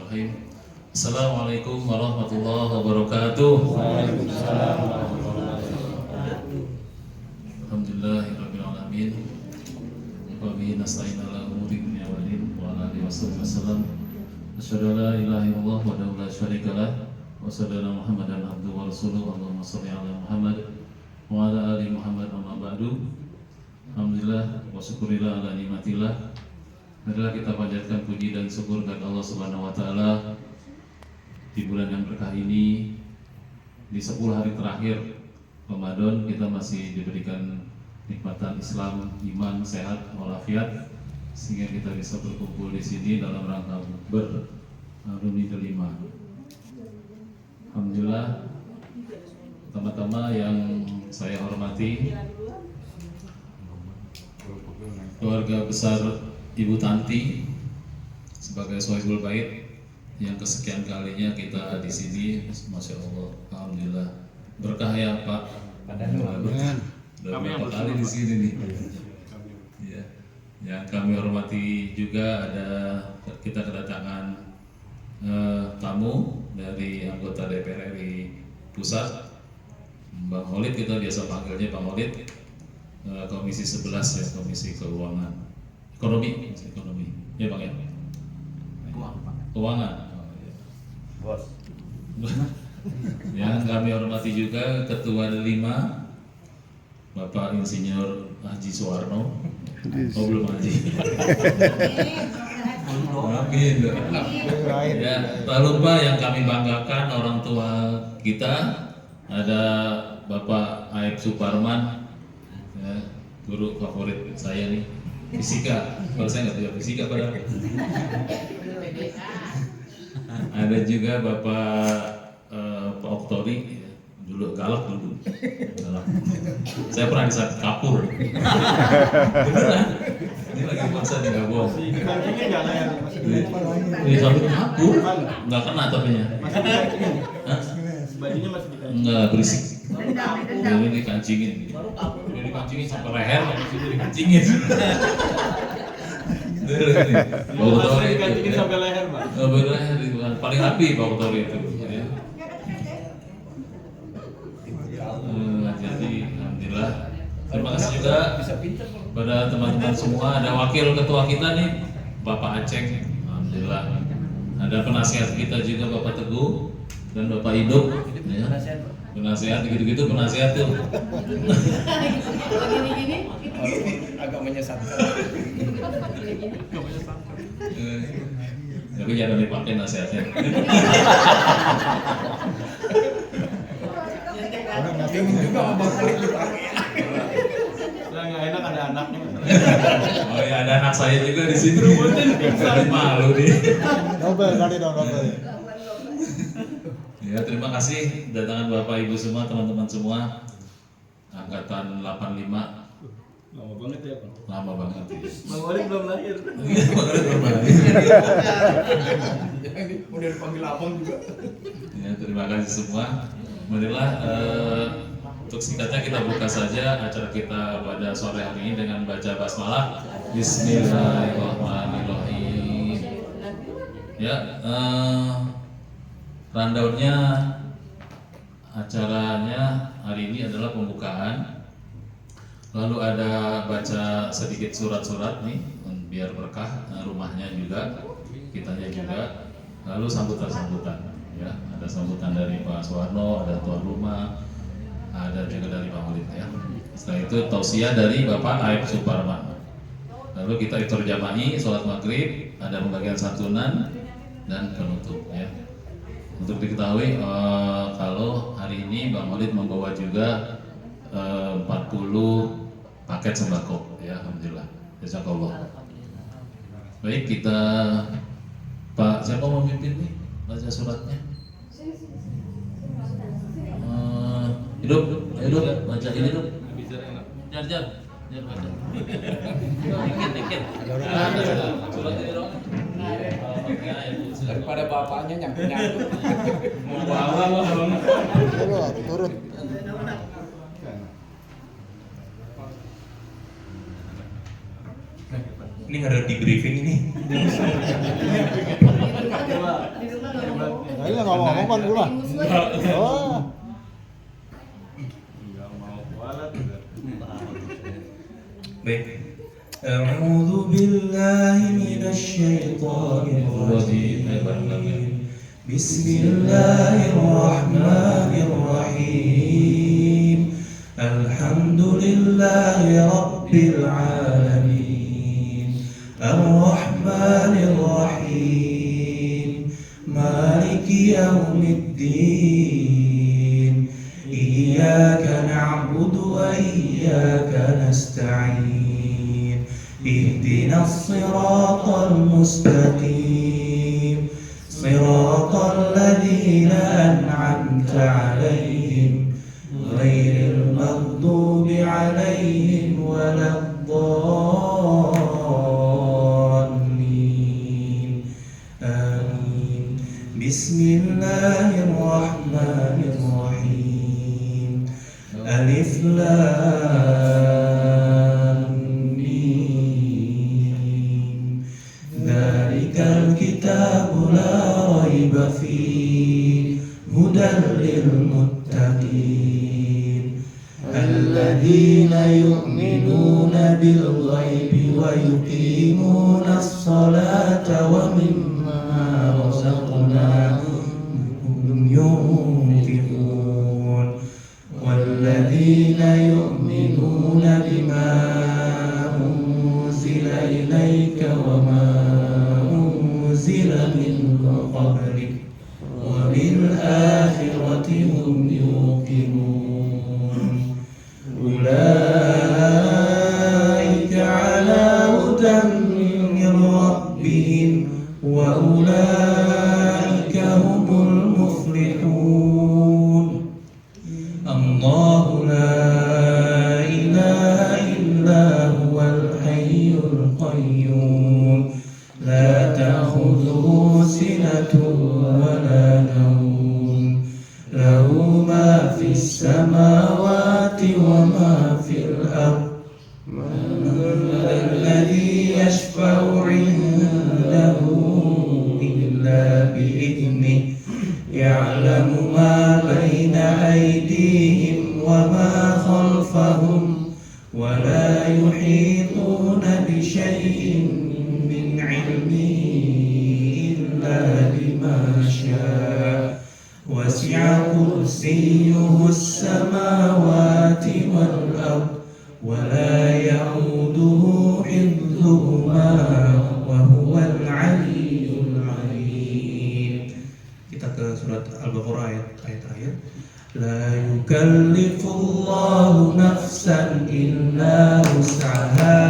Bismillahirrahmanirrahim. Assalamualaikum warahmatullahi wabarakatuh. Waalaikumsalam warahmatullahi wabarakatuh. Alhamdulillahirabbil alamin. Wa bihi nasta'in ala umuri dunya wal din wa ala alihi wasallam. Asyhadu an la ilaha illallah wahdahu la syarika lah wa asyhadu anna Muhammadan abduhu wa rasuluhu. Allahumma shalli ala Muhammad wa ala ali Muhammad amma ba'du. Alhamdulillah wa syukurillah ala nikmatillah. Marilah kita panjatkan puji dan syukur kepada Allah Subhanahu wa taala di bulan yang berkah ini, di 10 hari terakhir Ramadan kita masih diberikan nikmatan Islam, iman, sehat, walafiat, sehingga kita bisa berkumpul di sini dalam rangka beraruni kelima. Alhamdulillah, pertama-tama yang saya hormati keluarga besar Ibu Tanti sebagai Sohibul Bait yang kesekian kalinya kita di sini, masya Allah, alhamdulillah berkah ya Pak. Udah berapa kali di sini nih. Ya. Yang kami hormati juga ada kita kedatangan tamu dari anggota DPR RI Pusat, Bang Holid, kita biasa panggilnya Bang Holid, Komisi 11 ya, Komisi Keuangan. Ekonomi, ya Bang ya. Keuangan. Bos. Yang kami hormati juga Ketua 5 Bapak Insinyur Haji Suwarno. Oh belum Haji. Amin. Ya, tak lupa yang kami banggakan orang tua kita, ada Bapak Aib Suparman, ya, guru favorit saya nih. Fisika, kalau saya nggak tahu fisika padahal. Ada juga Bapak Pak Oktori, ya, dulu galak. Saya pernah disakit kapur. Beneran? Ini lagi maksa nih, nggak bohong. Ini sampai kapur, nggak kena tapinya. Bajunya masih dikancing. Nggak berisik. Ini dikancingin. Ini dikancingin sampai leher, habis itu dikancingin. Pak Oktori Dikancingin sampai leher, Pak. sampai leher itu kan paling rapi Pak Oktori itu. Ya. Jadi alhamdulillah. Terima kasih juga pada teman-teman semua. Ada wakil ketua kita nih, Bapak Aceng. Alhamdulillah. Ada penasihat kita juga Bapak Teguh dan Bapak Ido. Ya. Penasihat gitu-gitu penasihat tuh. Agak menyesatkan. Tapi jangan dipakai nasihatnya. Bingung juga mau balik dipakai. Lah nggak enak ada anaknya. Oh ya, ada anak saya juga di sini. Jadi malu nih. Nobel tadi dong Nobel. Ya, terima kasih datangan Bapak Ibu semua, teman-teman semua. Angkatan 85. Lama banget ya, Bang. Lama banget. Bang Wali belum lahir. Iya, makanya belum lahir. Udah dipanggil abang juga. Ya, terima kasih semua. Marilah untuk singkatnya kita buka saja acara kita pada sore hari ini dengan baca basmalah. Bismillahirrahmanirrahim. Ya, rundownnya acaranya hari ini adalah pembukaan. Lalu ada baca sedikit surat-surat nih biar berkah rumahnya juga, kitanya juga. Lalu sambutan-sambutan, ya ada sambutan dari Pak Suwarno, ada tuan rumah, ada juga dari Pak Holid ya. Setelah itu tausiah dari Bapak Aib Suparman. Lalu kita iftar jama'i, sholat maghrib, ada pembagian santunan dan penutup ya. Untuk diketahui kalau hari ini Bang Holid membawa juga 40 paket sembako ya, alhamdulillah. Jazakallah. Baik, kita Pak siapa mau memimpin nih baca suratnya? Hidup baca ini hidup. Jar baca. Dikit. Surat ini dong. Daripada bapaknya nyangkut. Mau bawa Bang. Turun. Ini ada di briefing ini. Makanya nggak mau kan gula. Oh. Enggak mau kualat juga. Baik. A'udzu billahi minasy syaithanir rajim. Bismillahirrahmanirrahim. Alhamdulillahi rabbil alamin. Ar-Rahmanir Rahim. Maliki yaumiddin. Iyyaka na'budu wa iyyaka nasta'in. Ihdinas siratal mustaqim. Siratal ladzina an'amta 'alaihim ghairil maghdubi 'alaihim waladdallin. Amin. Bismillahirrahmanirrahim. Alif Lam Mim. Dzalikal kitabu la raiba fihi hudan lil muttaqin alladzina yu'minuna bil ghaibi wa yuqimuna as-salata wa mimma razaqnahum yunfiqun walladzina yu'minuna bima unzila ilayka wa ma unzila min qablik wa bil akhirati hum yuqinun. Ulaika ala hudan min rabbihim wa ulaika humul muflihun. Allahu la ilaha illa huwal hayyul qayyum la ta'khudhuhu sinatun wa la nawm lahu ma fis samawati wa ma fil ardh man alladhi yashfa'u 'indahu illa bi'idhnihi ya'lamu ma bayna aydihim wa ma khalfahum wa la yuhituna bi syai'in min 'ilmihi illa bima syaa wasi'a kursiyyuhu as-samawati wal ardh wa la ya'uduhu hifdhuhuma wa huwal 'aliyyul 'azim. Kita ke surat Al-Baqarah ayat terakhir. La yukallifullahu nafsan illa wus'aha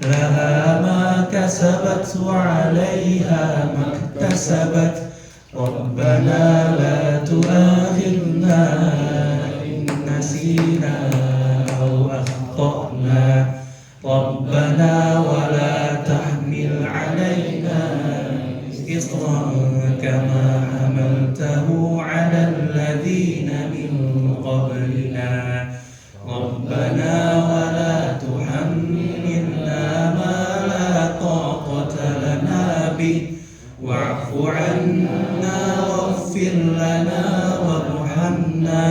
laha ma kasabat wa 'alayha ma iktasabat. Rabbana la tu'akhidna in nasina aw akhtana. Rabbana wa la tahmil 'alayna isran kama hamaltahu 'ala alladhina min qablina. Rabbana wa la tuhammilna ma la taqata lana bih wa'fu 'anna waghfir lana warhamna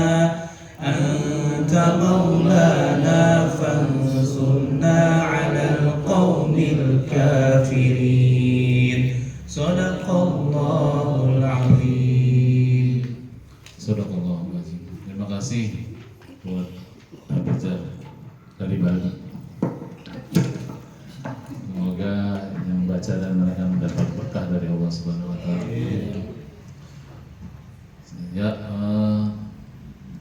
anta maulana fansurna 'alal qaumil kafirin. Shadaqallahul azim. Sadaqallahul azim. Terima kasih buat Abizar dari Bali. Semoga yang membaca dan mereka mendapat berkah dari Allah Subhanahu wa taala. Ya,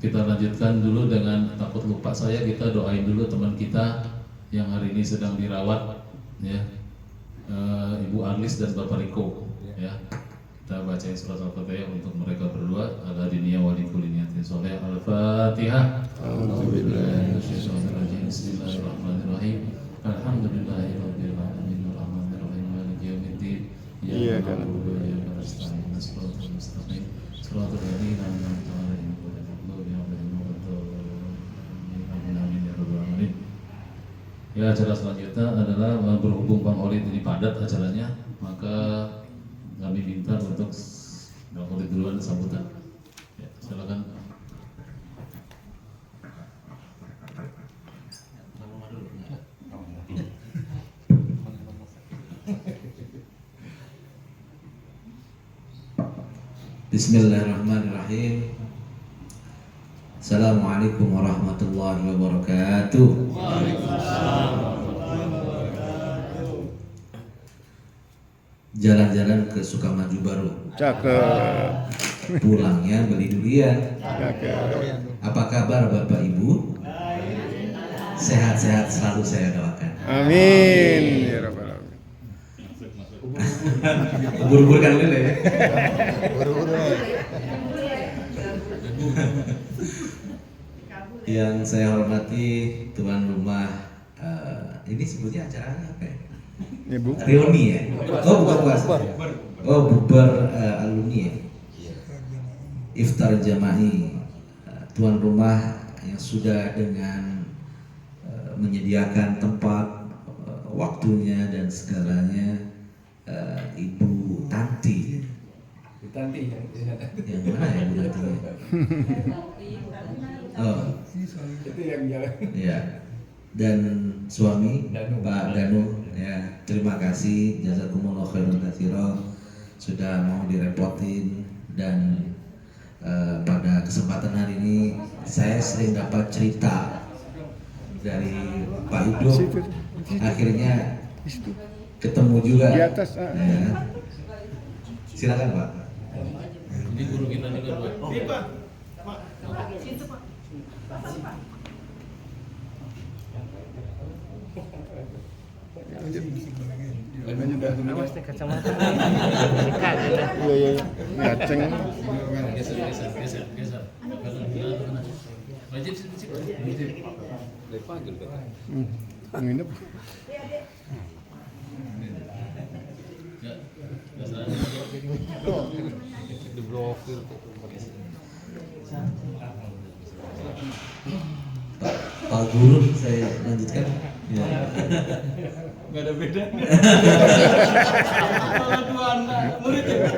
kita lanjutkan dulu dengan takut lupa saya, kita doain dulu teman kita yang hari ini sedang dirawat, ya, Ibu Arlis dan Bapak Riko, ya. Kita bacain surat Al-Fatihah untuk mereka berdua. Ala diniyah wa likulli niyatin sholih. Al-Fatihah. A'udzubillahi minasyaitonir rajim. Bismillahirrahmanirrahim. Alhamdulillahirabbil alamin arrahmanir rahim maliki yaumiddin. Iyyaka na'budu wa iyyaka nasta'in. Shiratal mustaqim. Shiratal ladzina an'amta 'alaihim ghairil maghdubi 'alaihim waladdallin. Amin ya rabbal alamin. Ya, acara selanjutnya adalah berhubung Bang Olid ini padat acaranya, maka kami minta untuk Bang Khalid duluan sambutan. Ya, silakan. Bismillahirrahmanirrahim. Assalamualaikum warahmatullahi wabarakatuh. Jalan-jalan ke Sukamaju baru. Cakep. Pulangnya beli durian. Cakep. Apa kabar Bapak Ibu? Sehat-sehat selalu saya doakan. Amin. Ya Rabbal alamin. Buru-buru kan dulu ya. Yang saya hormati tuan rumah, ini sebutnya acaranya apa ya? Ibu. Reuni ya? Oh bukan puasa. Oh bukber alumni ya? Iftar jama'i. Tuan rumah yang sudah dengan menyediakan tempat, waktunya dan segalanya, Ibu Tanti. Yang mana ya Bu Tantinya? Oh, Itu yang jalan. ya. Dan suami Pak Danu, ya terima kasih jazakumullah khairan katsira sudah mau direpotin. Dan pada kesempatan hari ini saya sering dapat cerita dari Pak Ido, akhirnya ketemu juga. Di atas, Ya. Silakan Pak. Ini guru kita juga, Pak. Ini Pak. Awas nih kacamata. Iya. Ngaceng. Geser. Wajib sip. Nginep. Ya, geser. Diblokir. Pak Guru, saya lanjutkan. Ya. Nggak ada beda. Kalau dua anak murid ya.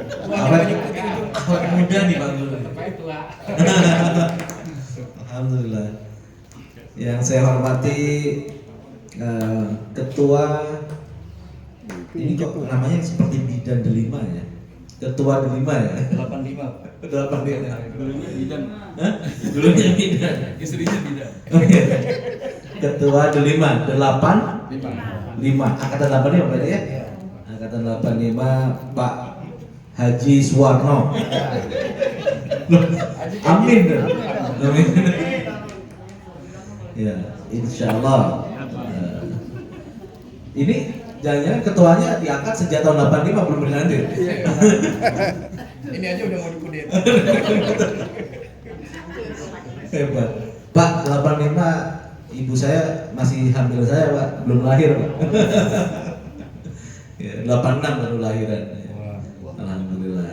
Awak muda nih Pak Guru. Alhamdulillah. Yang saya hormati ketua, ini kok namanya seperti bidan delima ya? Ketua delima ya? 85. 85. Dulunya bidan. Hah? Dulunya bidan. Istrinya bidan. Oke. Ketua delima 85. Angkatan 85 berarti ya? Angkatan 85 Pak Haji Suwarno. Amin. Amin. Ya, insya Allah. Ini jangan-jangan ketuanya diangkat sejak tahun 85 belum berganti. Ini aja udah mau dikudeta. Hebat. Pak, 85 ibu saya masih hamil saya Pak, belum lahir Pak. Ya, 86 baru lahiran. Alhamdulillah.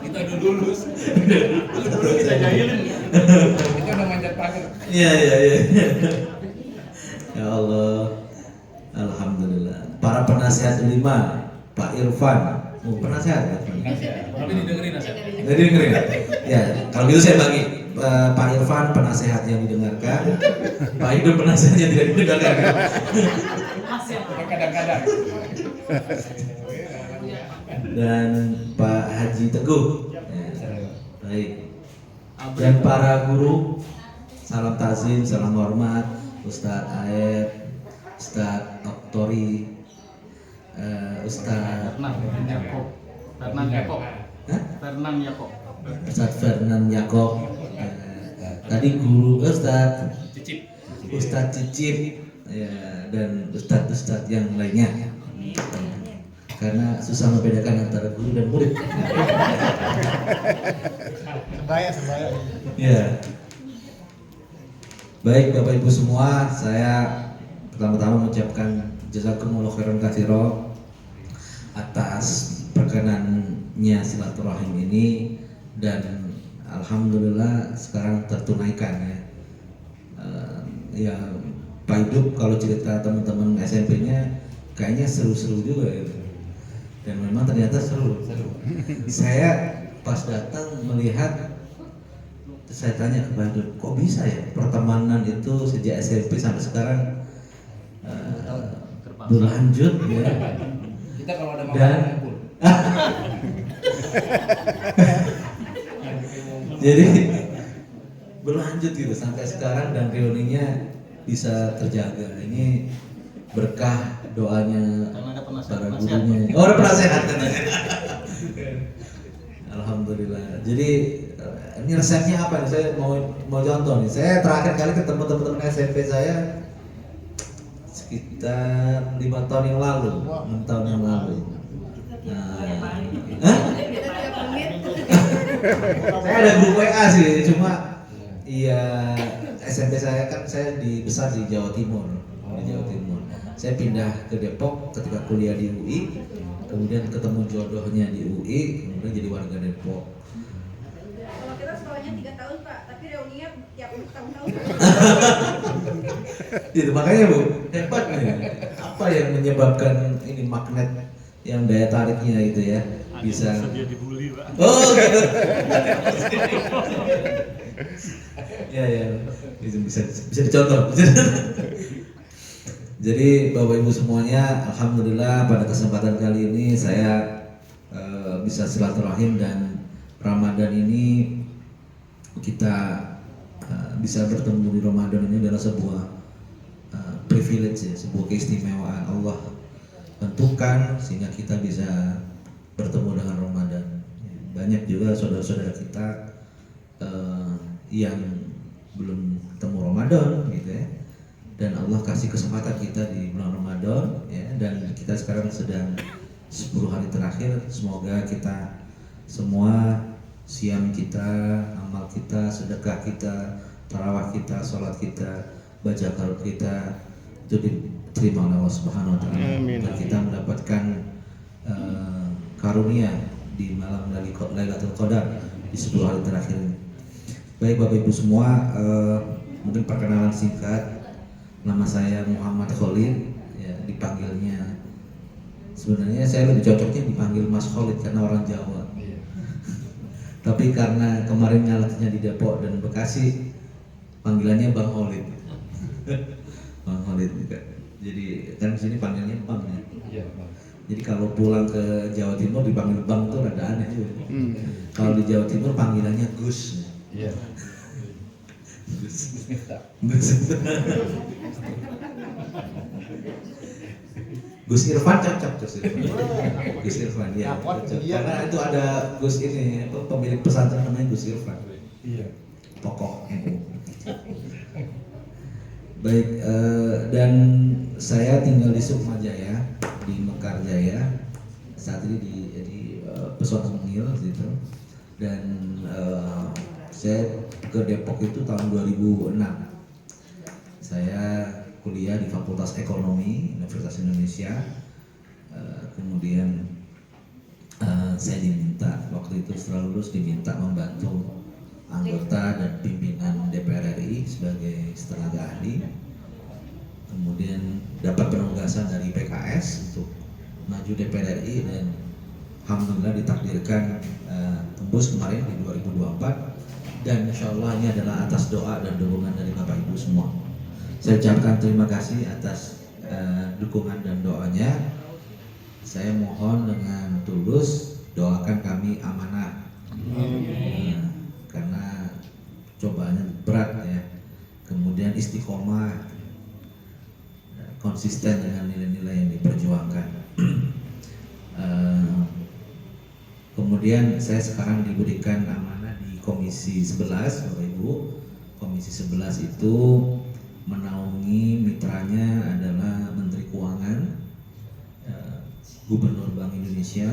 Kita udah lulus. Kita jahilin. Kita udah manjat pagar. Iya. Ya Allah. Alhamdulillah. Para penasihat 5, Pak Irfan. Oh, penasihat ya? Tapi didengerin nasihat. Jadi dengerin. Ya, kalau gitu saya bagi Pak Irfan penasehat yang didengarkan, Pak Ido penasehat yang tidak didengarkan. Kadang-kadang. Dan Pak Haji Teguh. Ya, baik. Dan para guru, salam takzim, salam hormat, Ustadz Aep, Ustadz Oktori, Ustadz Fernand Yakob. Ustadz Fernand Yakob, tadi guru Ustadz Cicip, ya, dan Ustadz yang lainnya, karena susah membedakan antara guru dan murid. Sebaya. Ya. Baik Bapak Ibu semua, saya pertama-tama mengucapkan jazakumullah khairan katsira atas perkenannya silaturahim ini, dan alhamdulillah sekarang tertunaikan ya. Ya Pak Hidup kalau cerita teman-teman SMP-nya kayaknya seru-seru juga gitu. Dan memang ternyata seru. Saya pas datang melihat, saya tanya ke Pak Dun, kok bisa ya pertemanan itu sejak SMP sampai sekarang berlanjut ya. Kita kalau ada Dan ngumpul. jadi berlanjut gitu sampai sekarang dan reuninya bisa terjaga. Ini berkah doanya Karena ada para penasehat. gurunya. Oh, ada penasehat katanya. Alhamdulillah. Jadi ini resepnya apa nih? Saya mau contoh nih. Saya terakhir kali ketemu teman-teman SMP saya sekitar 5 tahun yang lalu, 6 tahun yang lalu. Hah? Saya ada grup WA sih, cuma iya SMP saya kan saya besar di Jawa Timur, di Jawa Timur. Saya pindah ke Depok ketika kuliah di UI, kemudian ketemu jodohnya di UI, kemudian jadi warga Depok. Kalau kita sekolahnya 3 tahun Pak, tapi reuninya tiap tahun-tahun. Itu makanya Bu, hebat nih. Apa yang menyebabkan ini magnet yang daya tariknya itu ya bisa. Dia dibully Pak. Oh gitu. Ya bisa dicontoh. Jadi Bapak Ibu semuanya, alhamdulillah pada kesempatan kali ini saya bisa silaturahim dan Ramadan ini kita bisa bertemu di Ramadan ini adalah sebuah privilege ya, sebuah keistimewaan Allah tentukan sehingga kita bisa bertemu dengan Ramadan. Banyak juga saudara-saudara kita yang belum ketemu Ramadan gitu ya. Dan Allah kasih kesempatan kita di bulan Ramadan ya, dan kita sekarang sedang 10 hari terakhir. Semoga kita semua siam kita, amal kita, sedekah kita, tarawih kita, sholat kita, baca Quran kita itu diterima oleh Allah Subhanahu wa taala. Dan kita mendapatkan karunia di malam Lailatul Qadar di 10 hari terakhir ini. Baik Bapak Ibu semua, mungkin perkenalan singkat. Nama saya Muhammad Khalid, ya, dipanggilnya sebenarnya saya lebih cocoknya dipanggil Mas Khalid karena orang Jawa. Tapi karena kemarin nyaletnya di Depok dan Bekasi, panggilannya Bang Khalid. Bang Khalid juga. Jadi kan di sini panggilnya Bang ya. Iya, Bang. Jadi kalau pulang ke Jawa Timur dipanggil Bang tuh rada aneh juga. Kalau di Jawa Timur panggilannya Gus. Iya. Gus. Gus Irfan cocok Gus Irfan ya cocok. Karena itu ada Gus ini pemilik pesantren namanya Gus Irfan. Iya. Tokoh NU. Baik, dan saya tinggal di Sukmajaya, di Mekarjaya. Saat ini di Pesona Mungil gitu. Dan saya ke Depok itu tahun 2006. Saya kuliah di Fakultas Ekonomi Universitas Indonesia. Kemudian saya diminta waktu itu setelah lulus diminta membantu anggota dan pimpinan DPR RI sebagai tenaga ahli. Kemudian dapat penugasan dari PKS untuk maju DPR RI dan alhamdulillah ditakdirkan tembus kemarin di 2024. Dan insya Allah ini adalah atas doa dan dukungan dari Bapak Ibu semua. Saya ucapkan terima kasih atas dukungan dan doanya. Saya mohon dengan tulus doakan kami amanah. Karena cobaannya berat ya. Kemudian istiqomah, konsisten dengan nilai-nilai yang diperjuangkan. Kemudian saya sekarang diberikan amanah di Komisi 11, Bapak Ibu. Komisi 11 itu menaungi mitranya adalah Menteri Keuangan, Gubernur Bank Indonesia,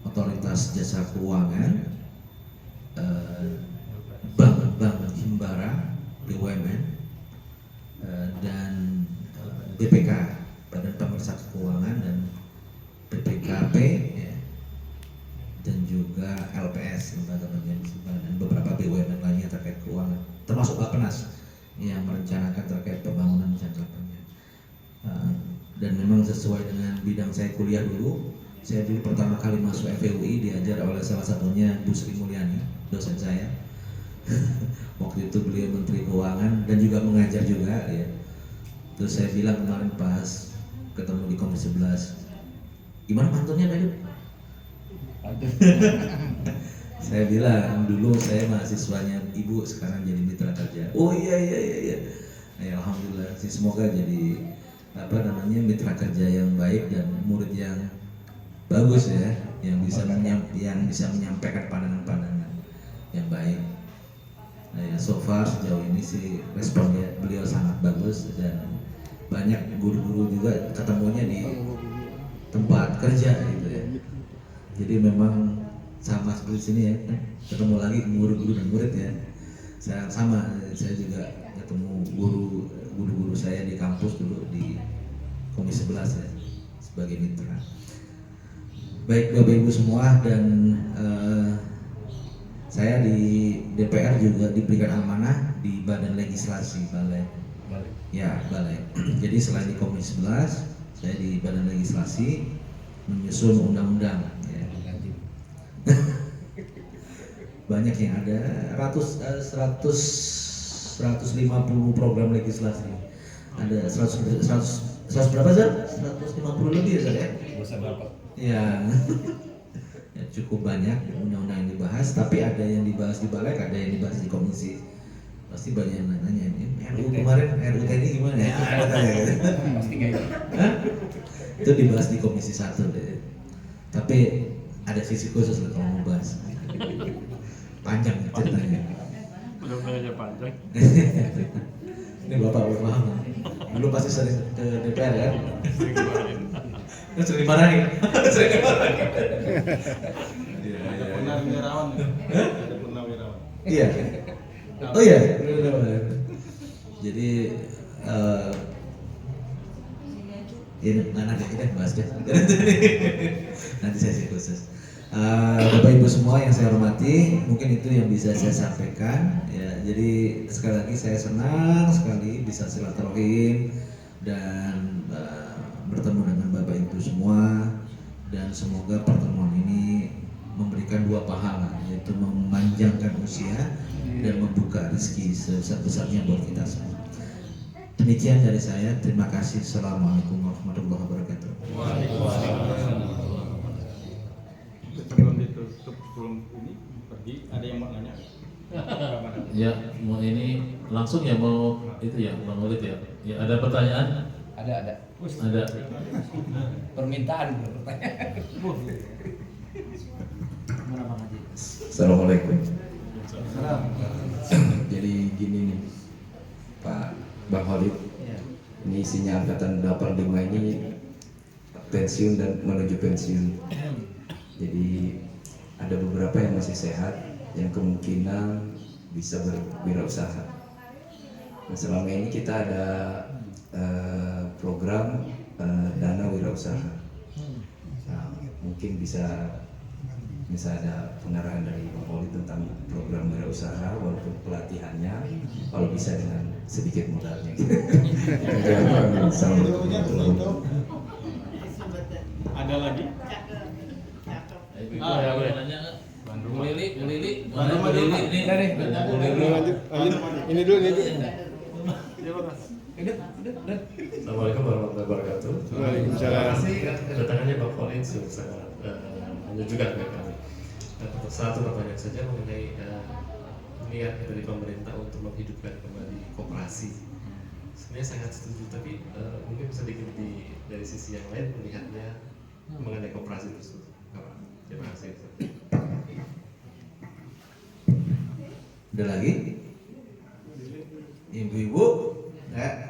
Otoritas Jasa Keuangan, Bank Himbara, BUMN, dan BPK, Badan Pemeriksa Keuangan, dan BPKP, ya, dan juga LPS, Lembaga Bagian dan beberapa BUMN lainnya terkait keuangan, termasuk Bappenas yang merencanakan terkait pembangunan jangka panjang. Dan memang sesuai dengan bidang saya kuliah dulu, Saya dulu pertama kali masuk FEUI diajar oleh salah satunya Bu Sri Mulyani, dosen saya. Waktu itu beliau Menteri Keuangan dan juga mengajar juga ya. Terus saya bilang kemarin pas ketemu di Komisi 11, gimana pantunnya tadi? Saya bilang dulu saya mahasiswanya ibu, sekarang jadi mitra kerja. Oh iya. Ya, alhamdulillah sih, semoga jadi mitra kerja yang baik dan murid yang bagus ya, yang bisa menyampaikan pandangan-pandangan yang baik. Nah, ya, so far sejauh ini sih responnya beliau sangat bagus dan banyak guru-guru juga ketemunya di tempat kerja gitu ya. Jadi memang sama seperti sini ya, ketemu lagi guru-guru dan murid ya. Saya juga ketemu guru-guru saya di kampus dulu di Komisi 11 ya, sebagai mitra. Baik Bapak Ibu semua, dan saya di DPR juga diberikan amanah di Badan Legislasi Balai. Jadi selain di Komisi 11, saya di Badan Legislasi menyusun undang-undang ya. Banyak yang ada 150 program legislasi. Ada 100 berapa sih? 150 lebih ya Zat ya? Ya. Ya, cukup banyak undang-undang yang dibahas, tapi ada yang dibahas di Balek, ada yang dibahas di komisi. Pasti banyak yang nanya ini RUU kemarin, RUU ini gimana ya? Pasti kayak gitu. Itu dibahas di Komisi 1 deh. Tapi ada sisi khusus lah kalau mau bahas. Panjang ceritanya. Benar-benar panjang. Ini Bapak paham. Dulu pasti sering ke DPR ya? Sering dimarahin. Sering dimarahin. Ada purnawirawan. Ada purnawirawan. Iya. Oh iya. Jadi ini nanti kita bahas deh. Nanti sesi khusus. Bapak Ibu semua yang saya hormati, mungkin itu yang bisa saya sampaikan. Ya, jadi sekali lagi saya senang sekali bisa silaturahim dan bertemu dengan Bapak Ibu semua, dan semoga pertemuan ini memberikan dua pahala, yaitu memanjangkan usia dan membuka rezeki sebesar-besarnya buat kita semua. Demikian dari saya, terima kasih. Assalamualaikum warahmatullahi wabarakatuh. Sebelum ditutup, sebelum ini pergi, ada yang mau nanya? Ya, mau ini langsung ya, mau itu ya, Bang Walid ya. Ya, ada pertanyaan? Ada. Ada. Permintaan pertanyaan. Assalamualaikum. Jadi gini nih, Pak Bang Holid, ini isinya angkatan 85 ini pensiun dan menuju pensiun. Jadi ada beberapa yang masih sehat, yang kemungkinan bisa berwirausaha. Nah, selama ini kita ada program dana wirausaha. Nah, mungkin bisa ada pengarahan dari Bang Holid tentang program wirausaha, walaupun pelatihannya kalau bisa dengan sedikit modalnya. Ada lagi? Ya, boleh nanya nggak? Bu Lili, Bandung, Bu Lili ini. Lanjut. Ini dulu. Assalamualaikum warahmatullahi wabarakatuh. Waalaikumsalam. Terima kasih kedatangannya Bang Holid, sangat menyejukkan bagi kami. Satu pertanyaan saja mengenai niat dari pemerintah untuk menghidupkan kembali koperasi. Sebenarnya sangat setuju, tapi mungkin sedikit dari sisi yang lain melihatnya mengenai koperasi tersebut. Terima kasih. Ada lagi? Ibu-ibu? Ya.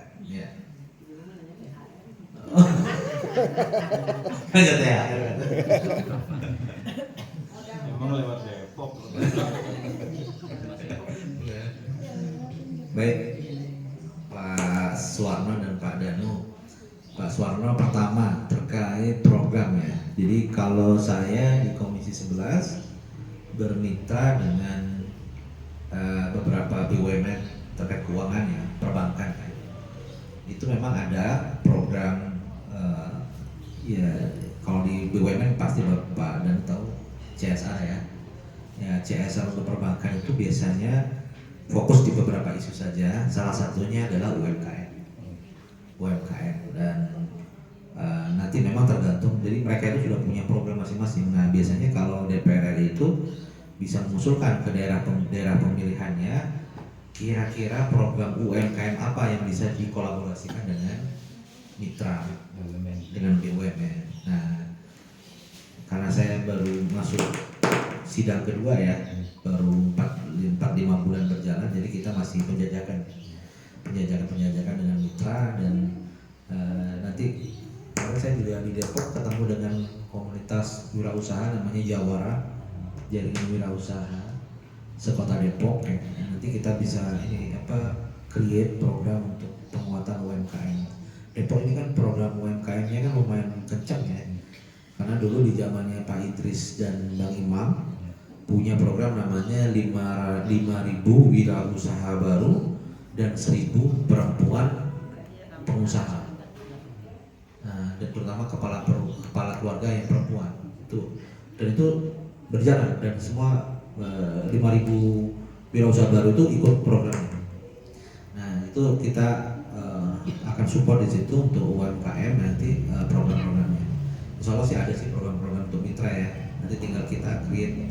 Lanjut ya. Emang lewat Depok. Baik, Pak Suwarno dan Pak Danu. Pak Suwarno pertama terkait program ya. Jadi kalau saya di Komisi 11 bermitra dengan beberapa BUMN terkait keuangan ya, perbankan ya. Itu memang ada program ya Kalau di BUMN pasti Bapak dan tahu CSR ya. Ya, CSR untuk perbankan itu biasanya fokus di beberapa isu saja. Salah satunya adalah UMKM dan nanti memang tergantung. Jadi mereka itu sudah punya program masing-masing. Nah, biasanya kalau DPR RI itu bisa mengusulkan ke daerah pemilihannya kira-kira program UMKM apa yang bisa dikolaborasikan dengan mitra, dengan BUMN. Nah, karena saya baru masuk sidang kedua ya, baru 4-5 bulan berjalan, jadi kita masih penjajakan dengan mitra dan nanti saya juga di Depok ketemu dengan komunitas wirausaha namanya Jawara, jaringan wirausaha sekota Depok. Nanti kita bisa create program untuk penguatan UMKM. Depok ini kan program UMKM-nya kan lumayan kencang ya, karena dulu di zamannya Pak Idris dan Bang Imam punya program namanya 5.000 wirausaha baru dan 1.000 perempuan pengusaha. Nah, dan terutama kepala keluarga yang perempuan itu, dan itu berjalan dan semua 5.000 wirausaha baru itu ikut programnya. Nah, itu kita akan support di situ untuk UMKM nanti program-programnya. Insya Allah sih ada sih program-program untuk mitra ya. Nanti tinggal kita create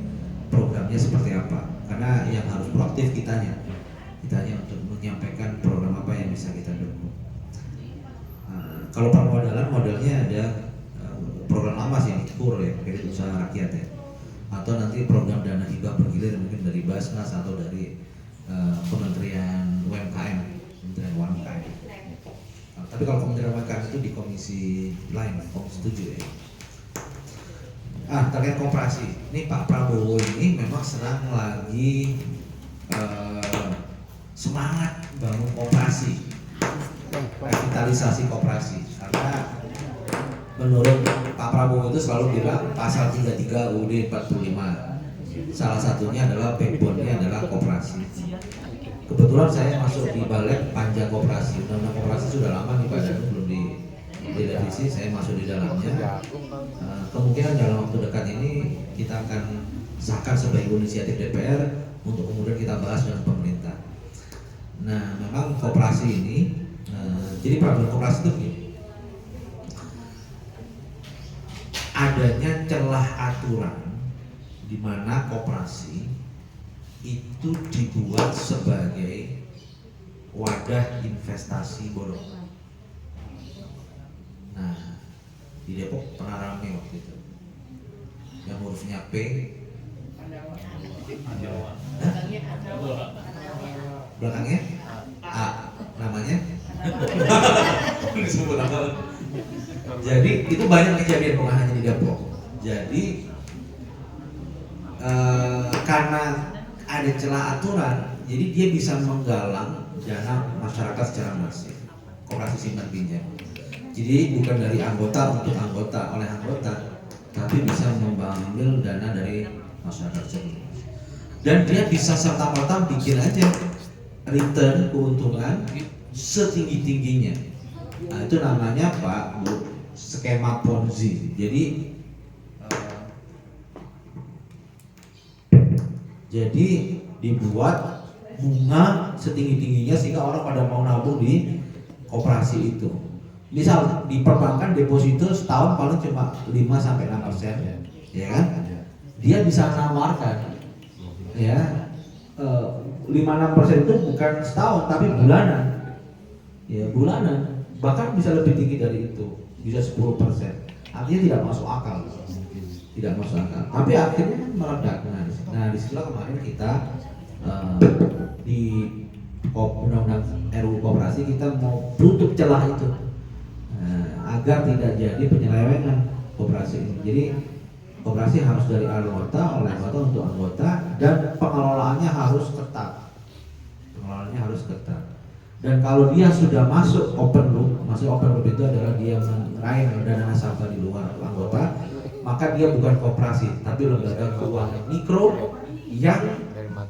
programnya seperti apa. Karena yang harus proaktif kitanya untuk menyampaikan program apa yang bisa kita dukung. Kalau permodalan modelnya ada program lama sih, KUR ya, kredit usaha rakyat ya. Atau nanti program dana hibah bergilir mungkin dari Basnas atau dari Kementerian UMKM, Kementerian UMKM. Tapi kalau Kementerian UMKM itu di komisi lain, komisi 7 ya. Terkait koperasi, ini Pak Prabowo ini memang sedang lagi semangat bangun koperasi, revitalisasi koperasi. Karena menurut Pak Prabowo itu selalu bilang pasal 33 UUD 45 salah satunya adalah backbone-nya adalah koperasi. Kebetulan saya masuk di Balik Panja Koperasi. Undang-undang koperasi sudah lama nih Pak, belum direvisi. Saya masuk di dalamnya. Kemungkinan dalam waktu dekat ini kita akan sahkan sebagai inisiatif DPR untuk kemudian kita bahas dengan pemerintah. Nah, memang koperasi ini, jadi problem koperasi itu begini. Adanya celah aturan di mana koperasi itu dibuat sebagai wadah investasi bodong. Nah, di Depok pernah rame waktu itu. Yang hurufnya P, belakangnya A, namanya. Jadi itu banyak kejadian bukan hanya di Depok. Jadi karena ada celah aturan, jadi dia bisa menggalang dana masyarakat secara masif, koperasi simpan pinjam. Jadi bukan dari anggota untuk anggota, oleh anggota, tapi bisa mengambil dana dari masyarakat seluruh. Dan dia bisa serta-merta bikin aja return keuntungan setinggi-tingginya. Nah, itu namanya Pak Bu, skema Ponzi. Jadi dibuat bunga setinggi-tingginya sehingga orang pada mau nabung di koperasi itu. Misal di perbankan deposito setahun paling cuma 5-6%, ya kan? Dia bisa menawarkan, ya 5-6% itu bukan setahun tapi bulanan, ya bulanan, bahkan bisa lebih tinggi dari itu, bisa 10%. Artinya tidak masuk akal, Tapi akhirnya kan meledak. Nah disitulah kemarin kita di undang-undang RUU Koperasi kita mau tutup celah itu. Agar tidak jadi penyelewengan koperasi ini. Jadi koperasi harus dari anggota, oleh anggota untuk anggota, dan pengelolaannya harus ketat. Dan kalau dia sudah masuk open loop, itu adalah dia meraih dana nasabah di luar anggota, maka dia bukan koperasi, tapi lembaga keuangan mikro yang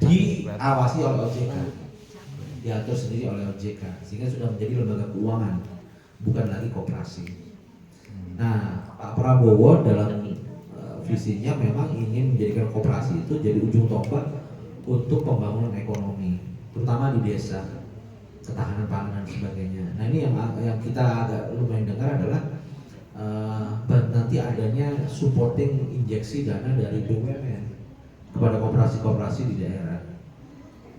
diawasi oleh OJK, diatur sendiri oleh OJK, sehingga sudah menjadi lembaga keuangan, bukan lagi koperasi. Nah, Pak Prabowo dalam visinya memang ingin menjadikan koperasi itu jadi ujung tombak untuk pembangunan ekonomi, terutama di desa, ketahanan pangan dan sebagainya. Nah ini yang kita agak lumayan dengar adalah nanti adanya supporting injeksi dana dari BUMN kepada koperasi-koperasi di daerah.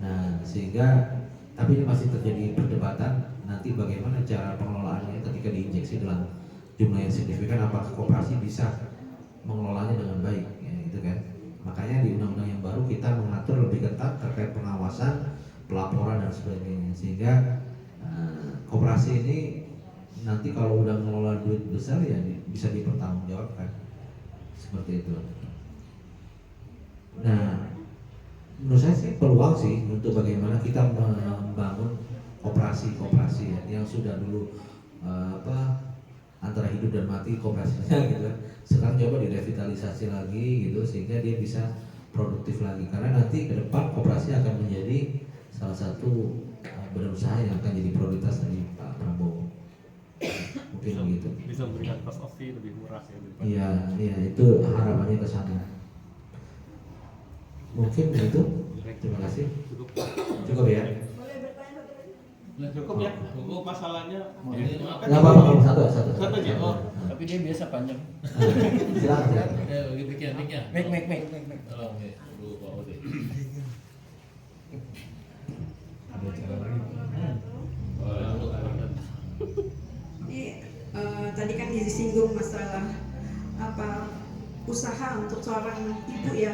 Nah sehingga, tapi ini masih terjadi perdebatan nanti bagaimana cara pengelolaannya ketika diinjeksi dalam jumlah yang signifikan, apakah koperasi bisa mengelolanya dengan baik, ya, gitu kan. Makanya di undang-undang yang baru kita mengatur lebih ketat terkait pengawasan, pelaporan dan sebagainya, sehingga koperasi ini nanti kalau udah mengelola duit besar ya bisa dipertanggungjawabkan seperti itu. Nah, menurut saya sih peluang sih untuk bagaimana kita membangun koperasi ya, yang sudah dulu antara hidup dan mati koperasinya gitu kan. Sekarang coba direvitalisasi lagi gitu sehingga dia bisa produktif lagi, karena nanti ke depan koperasi akan menjadi salah satu badan usaha yang akan jadi prioritas dari Pak Prabowo. Mungkin begitu. Bisa memberikan cost of fee lebih murah ya daripada. Iya itu harapannya ke sana. Mungkin begitu. Terima kasih. Cukup ya. Boleh bertanya satu lagi? Cukup ya, cukup masalahnya. Nggak apa-apa, satu aja. Oh, Tapi dia biasa panjang. Silakan. Bagi mic-nya. Make. Tolong ya, dulu Pak Ode. Tadi kan disinggung masalah usaha untuk seorang ibu ya.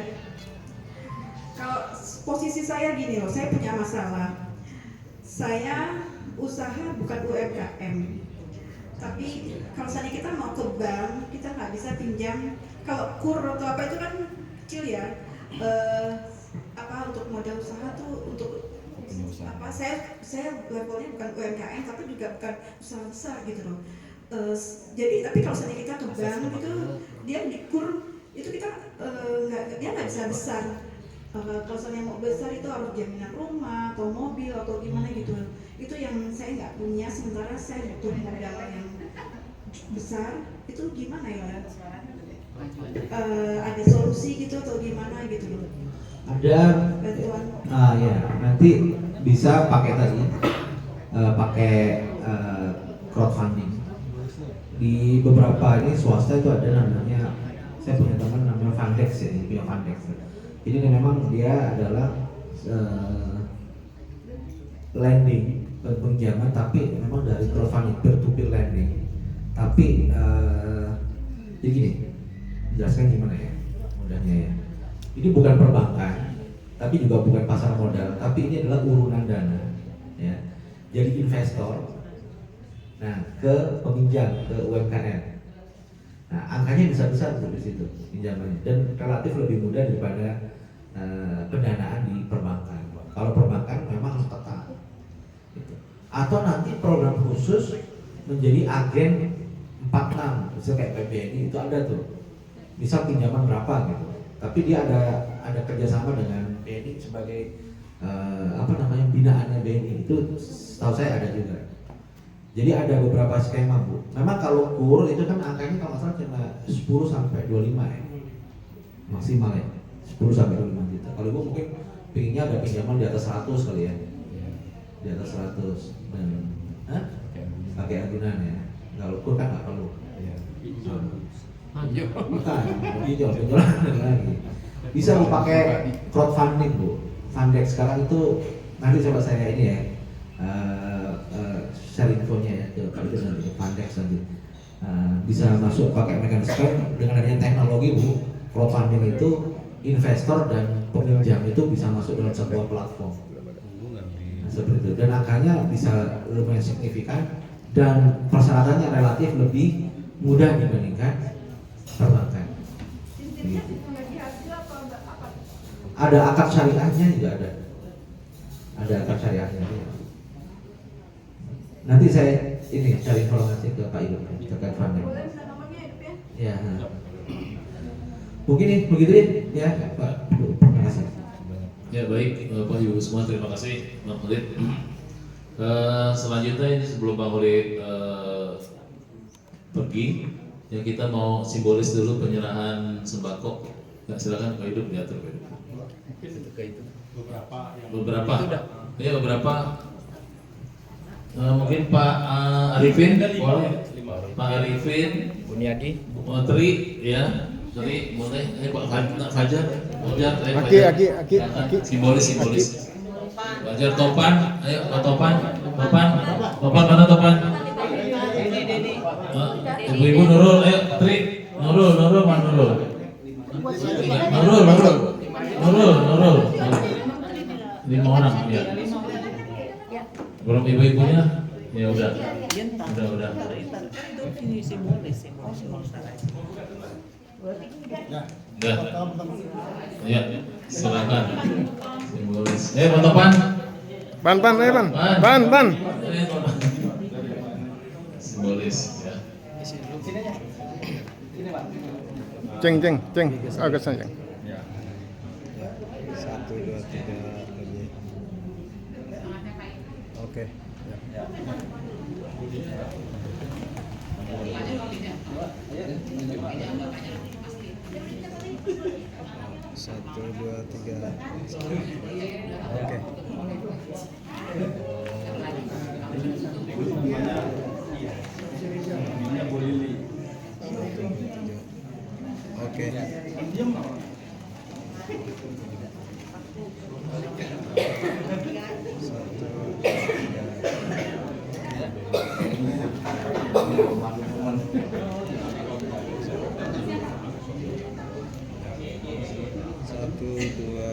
Kalau posisi saya gini loh, saya punya masalah. Saya usaha bukan UMKM, tapi kalau misalnya kita mau ke bank, kita nggak bisa pinjam. Kalau KUR atau apa itu kan kecil ya. Untuk modal usaha tuh untuk saya levelnya bukan UMKM tapi juga bukan usaha besar gitu loh. Jadi tapi kalau misalnya kita ke bank itu dia di KUR itu kita dia nggak bisa besar. Kalau misalnya mau besar itu harus jaminan rumah atau mobil atau gimana gitu. Itu yang saya nggak punya, sementara saya butuh modal yang besar. Itu gimana ya? Ada solusi gitu atau gimana gitu loh? Ada bantuan. Ya nanti bisa pakai tadi crowdfunding. Di beberapa ini swasta itu ada namanya, saya punya teman namanya Fundex ya, dia Fundex. Jadi memang dia adalah lending, pinjaman, tapi memang dari crowdfunding, peer-to-peer lending. Tapi jadi gini, jelaskan gimana ya mudahnya ya. Ini bukan perbankan, tapi juga bukan pasar modal, tapi ini adalah urunan dana, ya. Jadi investor, nah ke peminjam, ke UMKM. Nah angkanya besar-besar di situ pinjamannya, dan relatif lebih mudah daripada pendanaan di perbankan. Kalau perbankan memang harus ketat. Gitu. Atau nanti program khusus menjadi agen 46, misalnya kayak PBNI itu ada tuh, misal pinjaman berapa gitu. Tapi dia ada kerjasama dengan BNI sebagai binaannya BNI, itu setahu saya ada juga. Jadi ada beberapa skema Bu. Memang kalau KUR itu kan angkanya kalau nggak salah cuma 10 sampai 25 ya, maksimal ya, 10 sampai 25 juta. Kalau Ibu mungkin pinginnya ada pinjaman di atas 100 kali ya, di atas 100 dan pakai agunan ya. Kalau KUR kan nggak perlu. Bukan, pinjol lagi. Bisa Bu pakai crowdfunding Bu. Fundex sekarang itu nanti coba saya ini ya, share infonya ya ke Pak itu nanti ke Fundex nanti. Bisa masuk pakai mekanisme dengan adanya teknologi Bu. Crowdfunding itu investor dan peminjam itu bisa masuk dalam sebuah platform. Nah, seperti itu. Dan angkanya bisa lumayan signifikan dan persyaratannya relatif lebih mudah dibandingkan perbankan. Sistemnya teknologi hasil atau apa? Ada akad syariahnya juga ada. Ada akad syariahnya. Nanti saya ini cari informasi ke Pak Ibu terkait funding. Boleh minta nomornya Hidup ya? Ya. Mungkin nih begitu ya Pak. Terima kasih. Ya baik, Bapak Ibu semua terima kasih Bang Khalid. Selanjutnya ini sebelum Bang Khalid pergi, Ya kita mau simbolis dulu penyerahan sembako. Ya, silakan Pak Hidup diatur Pak Hidup. Beberapa. Ya beberapa. Mungkin Pak Arifin, boleh. Pak Arifin, Bunyadi. Tri, ya. Tri, boleh. Pak Fajar, Aki. Simbolis. Fajar Topan, ayo Pak Topan mana Topan? Ibu-ibu Nurul, ayo Tri, Nurul mana Nurul? Nurul. 5 orang ya. Belum ibu-ibunya? Ya udah. Udah. Udah. Ya, silakan. Simbolis. Pak Topan. Pan. Simbolis ya. Ceng. Agak sayang. 1, 2, 3 lagi. Oke. Ya. Satu, dua, tiga. Oke. Oke. Satu, dua,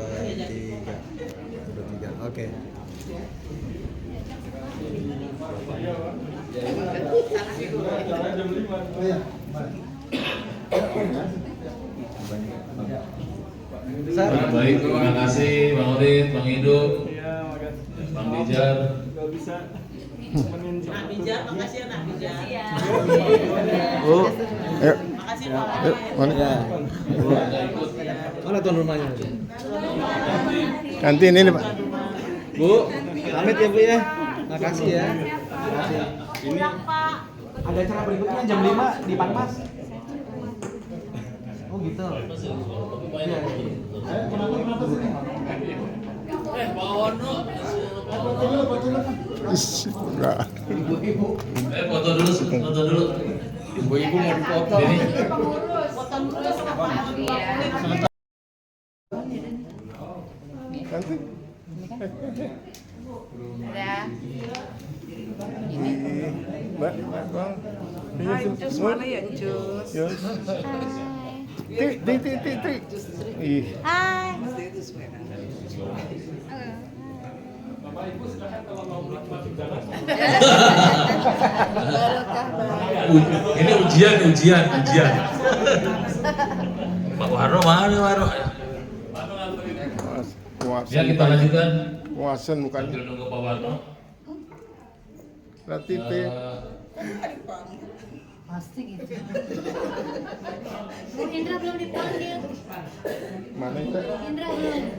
tiga. Oke. Baik, terima kasih Bang Udin, Bang Hidup, Bang Bijar. Nak Bijar, makasih ya Nak Bijar. Oh. Ayo. Makasih Ayo, Pak. mana? Mana tuan rumahnya? Nanti ini Pak. Bu, pamit ya Bu ya. Makasih ya. Ini Ada acara berikutnya jam 5 di Panmas. Oh gitu. Iya. Enggak. Foto dulu. Ibu-ibu mau dipoto. Ini. Nanti. Mbak, Bang. Hai, Jus mana ya Jus? Yus. Tik. Ih. Hai. Ini ujian. Pak Waro mana? Ya kita lanjutkan. Puasan mukanya. Sambil nunggu Pak Warno. Berarti Pasti gitu. Bu Indra belum dipanggil. mana itu? Indra belum.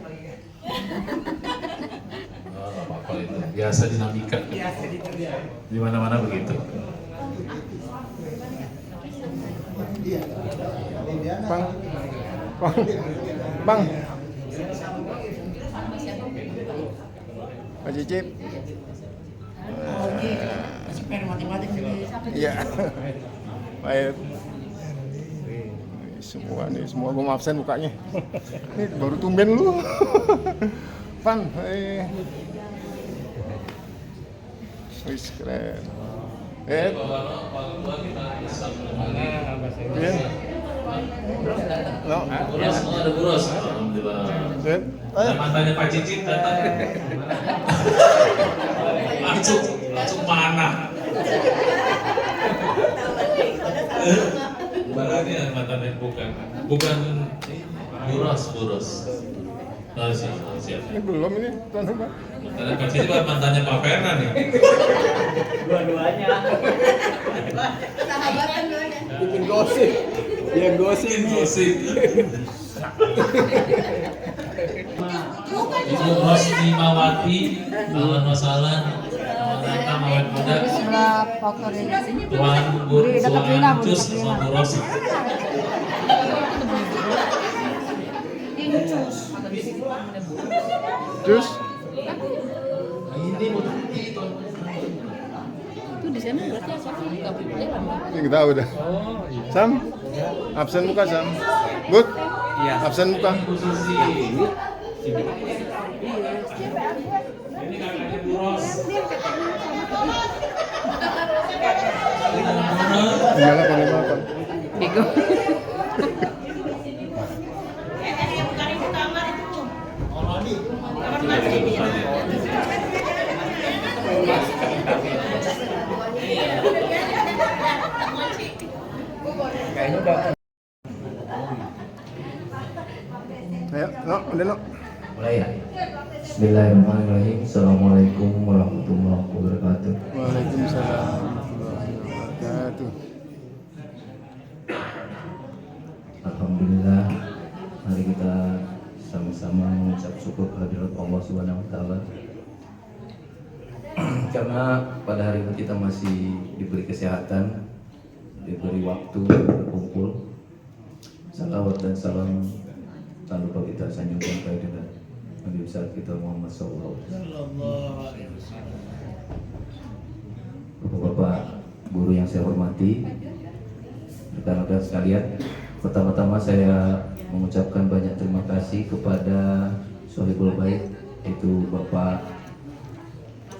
Oh, nggak apa-apa itu. Biasa dinamika. Di mana-mana begitu. Bang. Pak Cicip. matematik sini. Iya. Baik. Semua gue absen mukanya. Ini baru tumben lu. Pan, wis keren. No. Ada buros. Alhamdulillah. Ada mantannya Pak Cicit datang. Langsung mana? Barangnya mantannya bukan buros. Oh, siap. Ini belum ini tuan rumah. Mantannya Pak Cicit mantannya Pak Ferna nih. Dua-duanya. Sahabatan doanya. Bikin gosip. Dia gosip. Ibu Rosmimawati, ahlan wa sahlan. Selamat datang Islam awet muda. Di sebelah faktor ini. Tuan Guru Di dekat Lina, Bu, Cus dekat Lina. sama Bu Rosi. Ini cus. Jus. Itu di sana berarti asapnya nggak boleh jalan. Nggak tahu dah. Sam, absen muka Sam. Good. Iya. Absen muka. Bu Susi. Ini kakaknya Bu Ros. Gimana kan? Bego. Kayaknya udah. Ayo, no, udah no. Mulai ya. Bismillahirrahmanirrahim. Assalamualaikum warahmatullahi wabarakatuh. Waalaikumsalam warahmatullahi wabarakatuh. Alhamdulillah, mari kita sama-sama mengucap syukur kehadirat Allah Subhanahu wa taala. Karena pada hari ini kita masih diberi kesehatan, diberi waktu berkumpul. Salawat dan salam tak lupa kita sanjungkan kehadirat Nabi besar kita Muhammad SAW. Bapak-bapak guru yang saya hormati, rekan-rekan sekalian, pertama-tama saya mengucapkan banyak terima kasih kepada Sohibul Bait, yaitu Bapak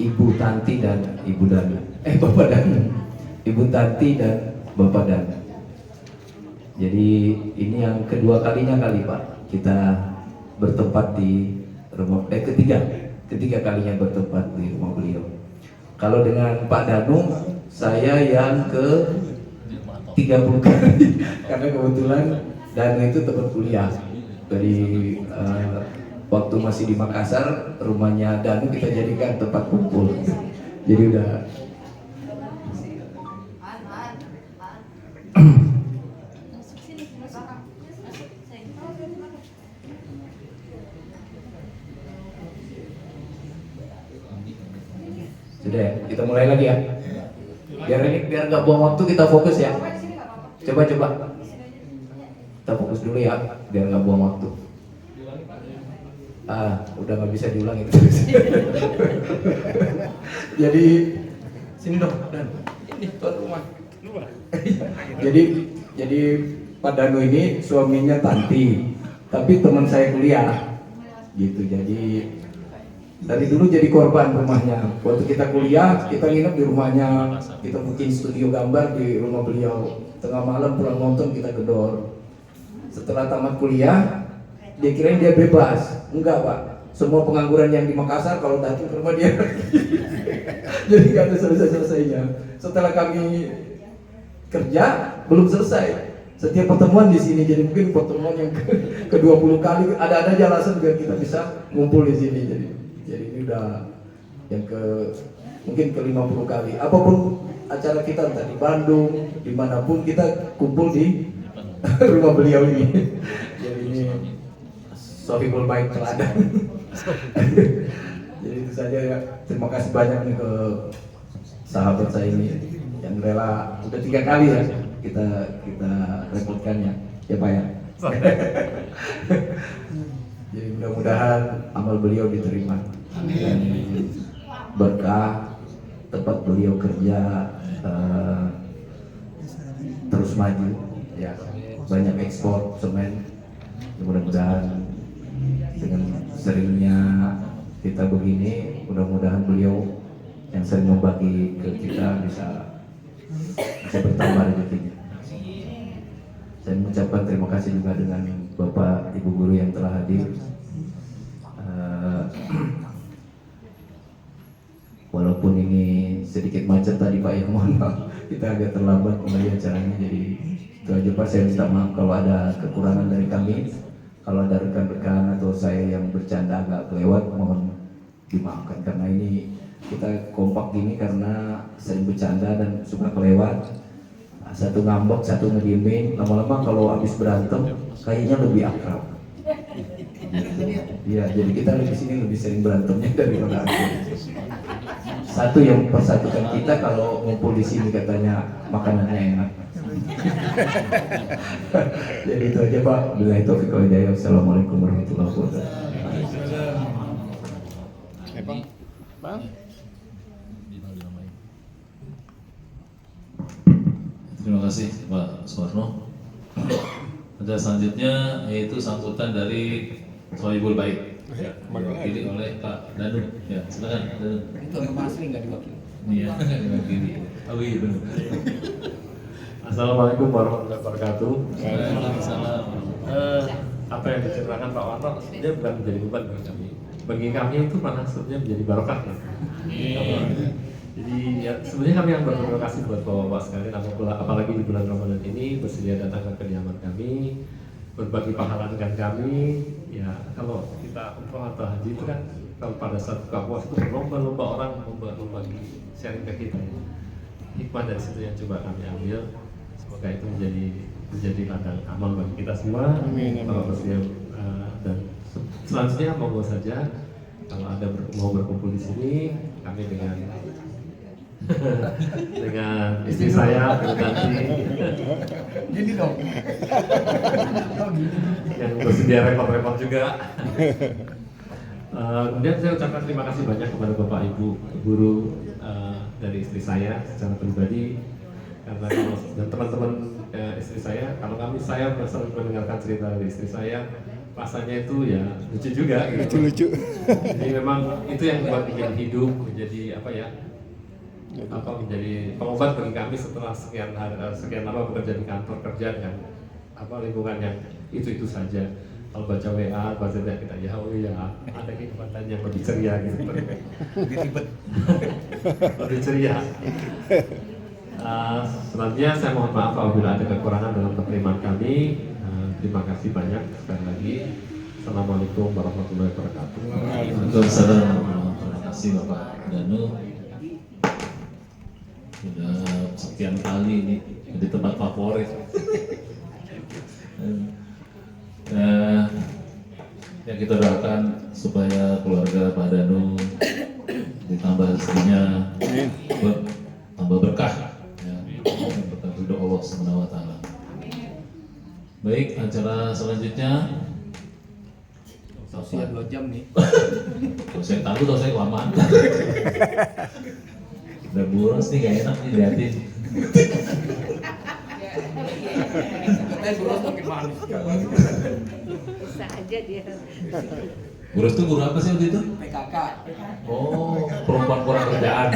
Ibu Tanti dan Ibu Dana. Bapak Dana. Ibu Tanti dan Bapak Dana. Jadi ini yang kedua kalinya kali Pak kita bertempat di rumah, ketiga kalinya bertempat di rumah beliau. Kalau dengan Pak Danu, saya yang ke 30 kali karena kebetulan Danu itu tempat kuliah dari waktu masih di Makassar, rumahnya Danu kita jadikan tempat kumpul. Jadi udah sudah ya, kita mulai lagi ya. Biar nggak buang waktu, kita fokus ya. Coba. Kita fokus dulu ya, biar nggak buang waktu. Udah nggak bisa diulang itu. Jadi sini dong, Dan. Ini tuan rumah. Jadi Pak Danu ini suaminya Tanti, tapi teman saya kuliah, gitu. Jadi dari dulu jadi korban rumahnya. Waktu kita kuliah, kita nginep di rumahnya, kita bikin studio gambar di rumah beliau. Tengah malam pulang nonton kita gedor. Setelah tamat kuliah, dia kirain dia bebas. Enggak Pak, semua pengangguran yang di Makassar kalau datang ke rumah dia jadi nggak ada selesai-selesainya. Setelah kami kerja, belum selesai. Setiap pertemuan di sini, jadi mungkin pertemuan yang ke-20 kali, ada aja alasan biar kita bisa ngumpul di sini. Jadi ini udah yang mungkin ke-50 kali. Apapun acara kita entah di Bandung, dimanapun kita kumpul di rumah beliau ini. Jadi ini Sohibul Bait teladan. Jadi itu saja ya. Terima kasih banyak nih ke sahabat saya ini yang rela udah 3 kali ya kita repotkannya ya Pak ya. Jadi mudah-mudahan amal beliau diterima dan berkah tempat beliau kerja terus maju ya, banyak ekspor semen. Mudah-mudahan dengan seringnya kita begini, mudah-mudahan beliau yang sering membagi ke kita bisa bertambah rezekinya. Saya mengucapkan terima kasih juga dengan Bapak Ibu Guru yang telah hadir. Walaupun ini sedikit macet tadi Pak, ya mohon maaf, kita agak terlambat mulai acaranya. Jadi itu aja Pak, saya minta maaf kalau ada kekurangan dari kami. Kalau ada rekan-rekan atau saya yang bercanda agak kelewat, mohon dimaafkan karena ini kita kompak gini karena sering bercanda dan suka kelewat. Satu ngambek, satu ngediemin, lama-lama kalau habis berantem kayaknya lebih akrab. Iya, jadi kita di sini lebih sering berantemnya daripada akrab. satu yang persatukan kita kalau ngumpul di sini katanya makanannya enak. Jadi itu aja Pak. Billahi taufiq wal hidayah. Wassalamualaikum warahmatullahi wabarakatuh. Bang. Terima kasih Pak Suwarno. Ada selanjutnya yaitu sambutan dari Sohibul Bait, diwakili oleh Pak Danu. Ya, silakan Danu. Itu orang asli nggak diwakili. Iya, diwakili. Oh iya benar. Assalamualaikum warahmatullahi wabarakatuh. Waalaikumsalam. Apa yang diceritakan Pak Warno sebenarnya bukan menjadi beban bagi kami. Bagi kami itu malah sebenarnya menjadi barokah ya. Jadi ya, sebenarnya kami yang berterima kasih buat bapak-bapak sekalian, apalagi di bulan Ramadan ini bersedia datang ke kediaman kami, berbagi pahala dengan kami. Ya kalau kita umroh atau haji itu kan kalau pada saat buka puasa itu berlomba-lomba orang membagi sharing ke kita. Ya. Hikmah dari situ yang coba kami ambil. Semoga itu menjadi ladang amal bagi kita semua. Kalau bersedia dan selanjutnya monggo saja kalau ada mau berkumpul di sini, kami dengan istri saya nanti Gini dong. yang bersedia repot-repot juga. Kemudian saya ucapkan terima kasih banyak kepada Bapak Ibu guru dari istri saya secara pribadi, karena kalau dan teman-teman istri saya, kalau saya sering mendengarkan cerita dari istri saya, rasanya itu ya lucu juga gitu. Lucu-lucu. Jadi memang itu yang membuat menjadi hidup, menjadi apa ya? Menjadi pengobat bagi kami setelah sekian lama bekerja di kantor kerja dengan lingkungan yang itu saja. Kalau baca WA, baca WA kita ya, oh ya ada kehidupan yang lebih ceria gitu, lebih ribet, lebih ceria. Selanjutnya saya mohon maaf apabila ada kekurangan dalam penerimaan kami. Terima kasih banyak sekali lagi. Assalamualaikum warahmatullahi wabarakatuh. Waalaikumsalam. Terima kasih Bapak Danu. Sudah sekian kali ini di tempat favorit. Ya kita doakan supaya keluarga Pak Danu ditambah rezekinya tambah berkah, ya, berkah ridho Allah Subhanahu Wa Taala. Baik, acara selanjutnya. Usia 2 jam nih. Saya tahu saya kelamaan. Udah boros nih, gak enak nih liatin. Katanya boros makin manis. Bisa aja dia. Boros tuh guru apa sih waktu itu? PKK. Oh, perempuan kurang kerjaan.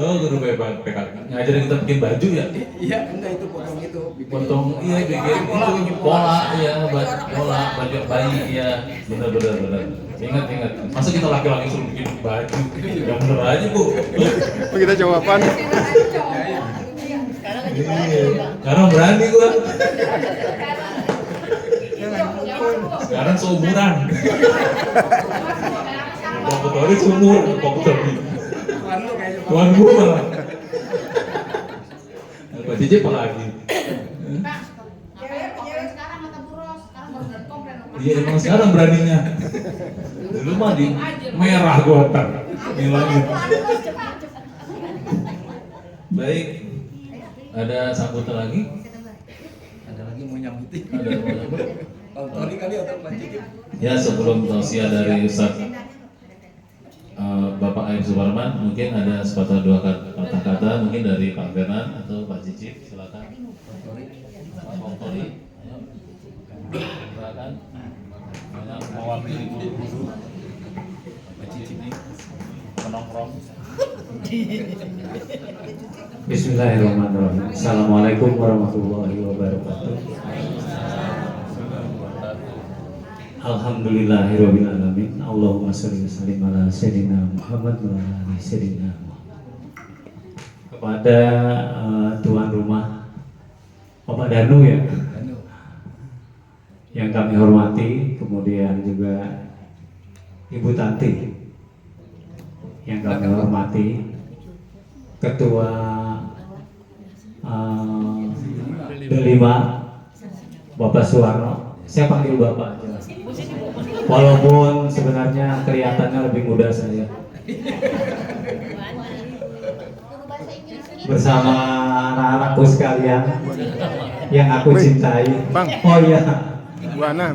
Oh, guru PKK ngajarin kita bikin baju ya? Iya, enggak itu potong itu. Potong, iya bikin itu pola, ya pola baju bayi, ya benar. Ingat. Masa kita laki-laki suruh bikin baju? Ya bener aja bu. Kita jawaban. Karena berani gua. Sekarang seumuran. Komputernya seumur, komputer Tuan gua malah. Pak Cici apa lagi? Iya emang sekarang beraninya. Dulu mah di merah gua tar. Ngilangin. Baik. Ada sambutan lagi? Ada lagi mau nyambutin. Ada mau nyambut? Tony kali atau Pak Cici? Ya sebelum tausiah dari Ustaz Bapak Aib Suparman, mungkin ada sepatah dua kata-kata mungkin dari Pak Fernan atau Pak Cicip, silakan. Pak Tori, silakan. Banyak mewakili guru-guru. Pak Cicip ini penongkrong. Bismillahirrahmanirrahim. Assalamualaikum warahmatullahi wabarakatuh. Alhamdulillahirabbil alamin. Allahumma shalli wa sallim ala sayyidina Muhammad wa ala sayyidina Muhammad. Kepada tuan rumah Bapak Danu ya, yang kami hormati, kemudian juga Ibu Tanti yang kami hormati, Ketua Delima Bapak Suwarno. Saya panggil Bapak aja. Walaupun sebenarnya kelihatannya lebih muda saya. Bersama anak-anakku sekalian yang aku cintai. Bang. Oh iya. Bu Ana.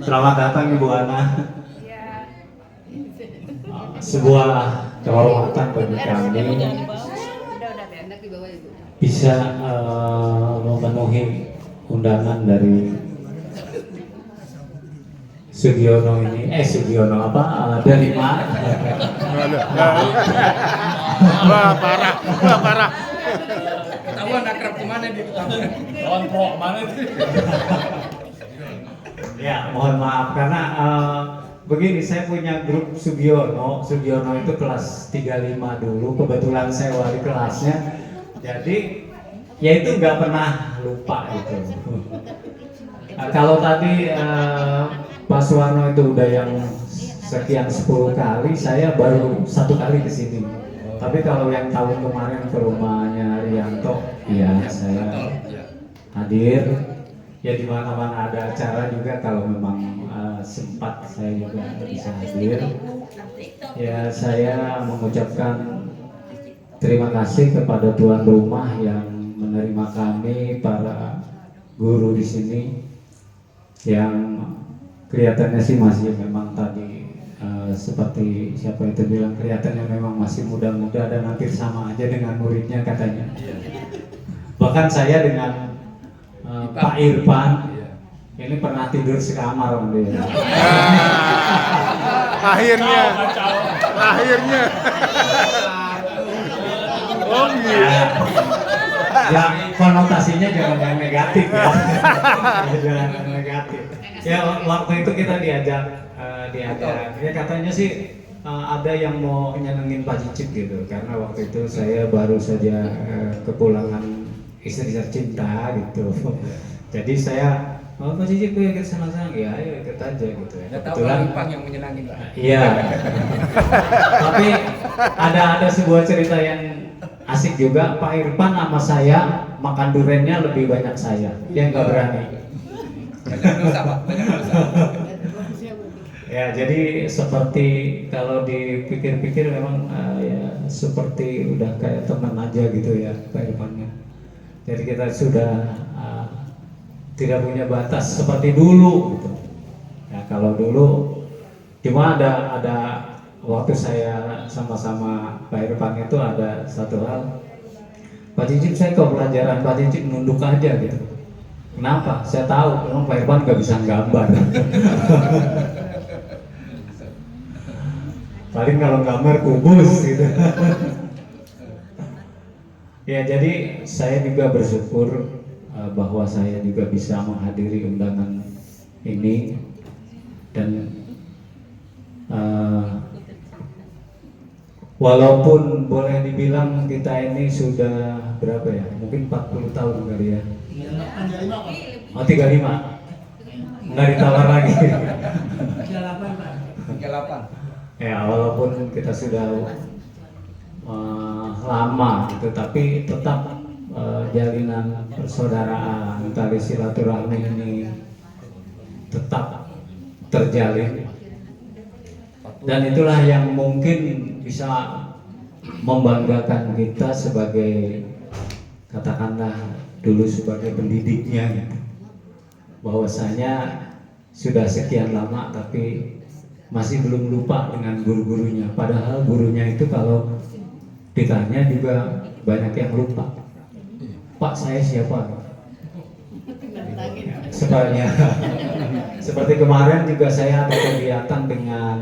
Selamat datang Ibu Ana. Sebuah kehormatan bagi kami bisa memenuhi undangan dari Sugiono ini, Sugiono apa? Delima. Wah, parah. Ketahuan akrab kemana dia ketahuan. Lawan pro mana sih? Ya, mohon maaf karena begini, saya punya grup Sugiono itu kelas 35 dulu, kebetulan saya wali kelasnya. Jadi ya itu nggak pernah lupa itu. Kalau tadi Pak Suwarno itu udah yang sekian 10 kali, saya baru 1 kali ke sini. Tapi kalau yang tahun kemarin ke rumahnya Rianto, ya saya hadir. Ya di mana-mana ada acara juga, kalau memang sempat saya juga bisa hadir. Ya saya mengucapkan terima kasih kepada tuan rumah yang menerima kami, para guru di sini yang kelihatannya sih masih memang tadi seperti siapa itu bilang, kelihatannya memang masih muda-muda dan hampir sama aja dengan muridnya katanya. Bahkan saya dengan Pak Irfan ini pernah tidur sekamar sama dia. Akhirnya. Oh iya. Ya konotasinya jangan yang negatif ya. Jangan yang negatif. Ya waktu itu kita diajak ya katanya sih ada yang mau nyenengin Pak Cicip gitu, karena waktu itu saya baru saja kepulangan istri tercinta gitu. Jadi saya Pak Cicip ikut senang-senang, ya ayo ikut aja gitu ya. Kebetulan Pak yang menyenangin Pak. Iya. Tapi ada sebuah cerita yang asik juga. Pak Irfan sama saya makan duriannya lebih banyak saya. Dia nggak berani. Banyak dosa Pak, banyak dosa. Ya jadi seperti kalau dipikir-pikir memang ya seperti udah kayak teman aja gitu ya Pak Irfannya. Jadi kita sudah tidak punya batas seperti dulu gitu. Ya kalau dulu cuma ada waktu saya sama-sama Pak Irfan itu ada satu hal, Pak Cicip saya ke pelajaran Pak Cicip nunduk aja gitu. Kenapa? Saya tahu memang Pak Irfan nggak bisa gambar. Paling kalau gambar kubus gitu. Ya jadi saya juga bersyukur bahwa saya juga bisa menghadiri undangan ini dan walaupun boleh dibilang kita ini sudah berapa ya, mungkin 40 tahun kali ya. Oh 35, nggak ditawar lagi. 38. Ya walaupun kita sudah lama gitu, tapi tetap jalinan persaudaraan tali silaturahmi ini tetap terjalin, dan itulah yang mungkin bisa membanggakan kita sebagai, katakanlah dulu sebagai pendidiknya gitu, bahwasanya sudah sekian lama tapi masih belum lupa dengan guru-gurunya, padahal gurunya itu kalau ditanya juga banyak yang lupa. Pak saya siapa? Seperti kemarin juga saya ada kegiatan dengan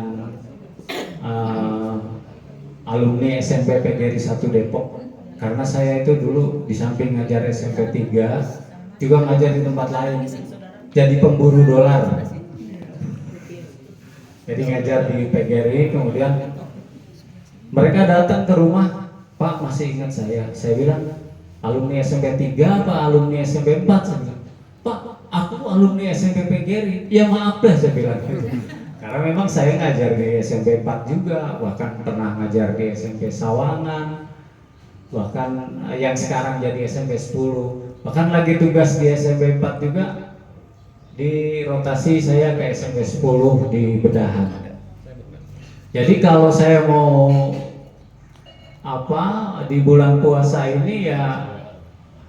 alumni SMP PGRI 1 Depok, karena saya itu dulu di samping ngajar SMP 3 juga ngajar di tempat lain, jadi pemburu dolar. Jadi ngajar di PGRI, kemudian mereka datang ke rumah, Pak masih ingat saya bilang alumni SMP 3 apa alumni SMP 4? Saya bilang, Pak aku alumni SMP PGRI. Ya maaf dah saya bilang. Karena memang saya ngajar di SMP 4 juga, bahkan pernah ngajar di SMP Sawangan, bahkan yang sekarang jadi SMP 10, bahkan lagi tugas di SMP 4 juga di rotasi saya ke SMP 10 di Bedahan. Jadi kalau saya mau di bulan puasa ini ya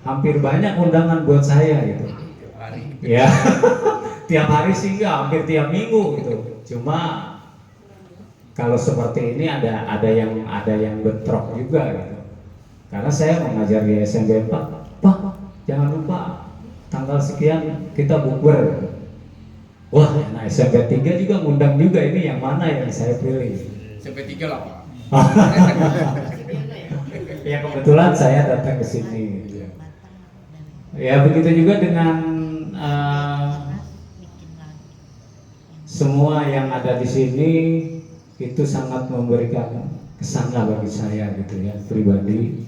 hampir banyak undangan buat saya gitu. Ya, tiap hari sih enggak, hampir tiap minggu gitu. Cuma kalau seperti ini ada yang bentrok juga gitu. Karena saya mengajar di SMP 4, Pak, jangan lupa tanggal sekian kita bukber. Wah, nah SMP 3 juga ngundang juga, ini yang mana yang saya pilih? SMP 3 lah Pak. Ya kebetulan saya datang ke sini. Ya begitu juga dengan semua yang ada di sini, itu sangat memberikan kesan bagi saya gitu ya pribadi.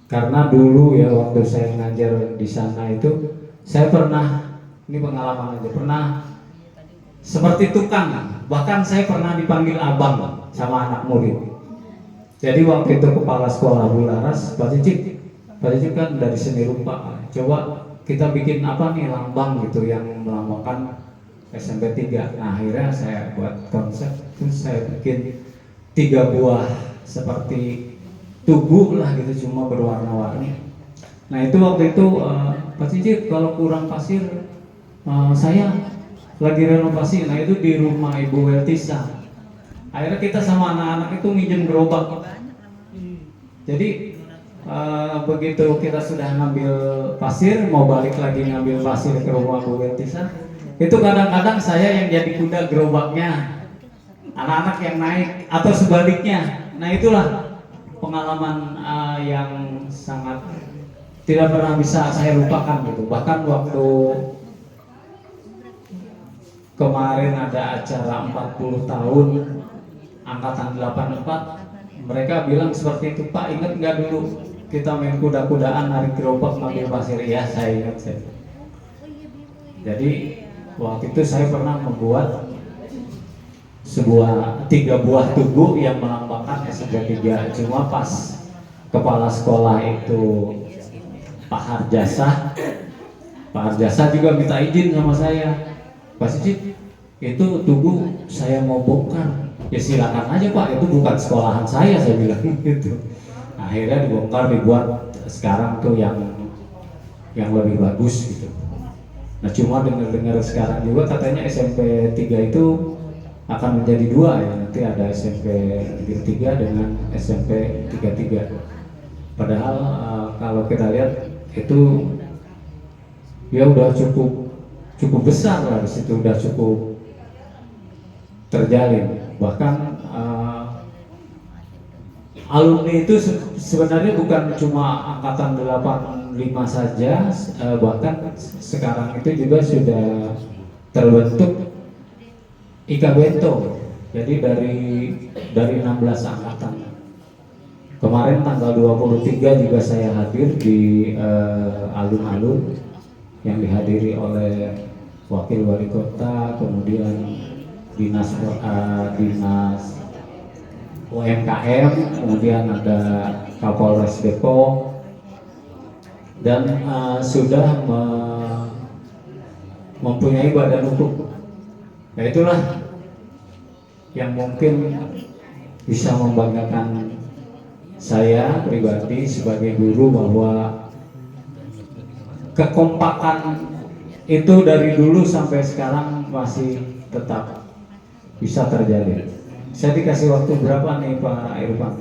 Karena dulu ya waktu saya ngajar di sana itu saya pernah, ini pengalaman aja, pernah seperti tukang, bahkan saya pernah dipanggil abang sama anak murid. Jadi waktu itu kepala sekolah Bularas, Pak Cicik kan dari seni rupa, coba kita bikin apa nih lambang gitu yang melambangkan SMP 3. Nah akhirnya saya buat konsep, terus saya bikin 3 buah seperti tugu lah gitu, cuma berwarna-warni. Nah itu waktu itu Pak Cicik kalau kurang pasir saya lagi renovasi, nah itu di rumah Ibu Weltisa. Akhirnya kita sama anak-anak itu minjem gerobak. Jadi begitu kita sudah ngambil pasir, mau balik lagi ngambil pasir ke rumah Bu Weltisa, itu kadang-kadang saya yang jadi kuda gerobaknya, anak-anak yang naik atau sebaliknya. Nah itulah pengalaman yang sangat tidak pernah bisa saya lupakan gitu. Bahkan waktu kemarin ada acara 40 tahun Angkatan 84, mereka bilang seperti itu, Pak, ingat nggak dulu kita main kuda-kudaan, narik gerobak, ngambil pasir? Ya, saya ingat. Jadi waktu itu saya pernah membuat 3 buah tugu yang melambangkan SMP 3. Cuma pas kepala sekolah itu Pak Harjasa juga minta izin sama saya, Pak Cicik, itu tugu saya mau bongkar. Ya silakan aja Pak, itu bukan sekolahan saya bilang gitu. Nah, akhirnya dibongkar, dibuat sekarang tuh yang lebih bagus gitu. Nah cuma dengar sekarang juga katanya SMP 3 itu akan menjadi 2 ya, nanti ada SMP 3 dengan SMP 33. Padahal kalau kita lihat itu ya udah cukup besar lah, di situ udah cukup terjalin. Bahkan alumni itu sebenarnya bukan cuma angkatan 85 saja, bahkan sekarang itu juga sudah terbentuk Ika Bento. Jadi dari 16 angkatan. Kemarin tanggal 23 juga saya hadir di alun-alun yang dihadiri oleh Wakil Wali Kota, kemudian dinas UMKM, kemudian ada Kapolres Depok, dan sudah mempunyai badan hukum. Nah itulah yang mungkin bisa membanggakan saya pribadi sebagai guru, bahwa kekompakan itu dari dulu sampai sekarang masih tetap bisa terjalin. Saya dikasih waktu berapa nih Pak Irfan?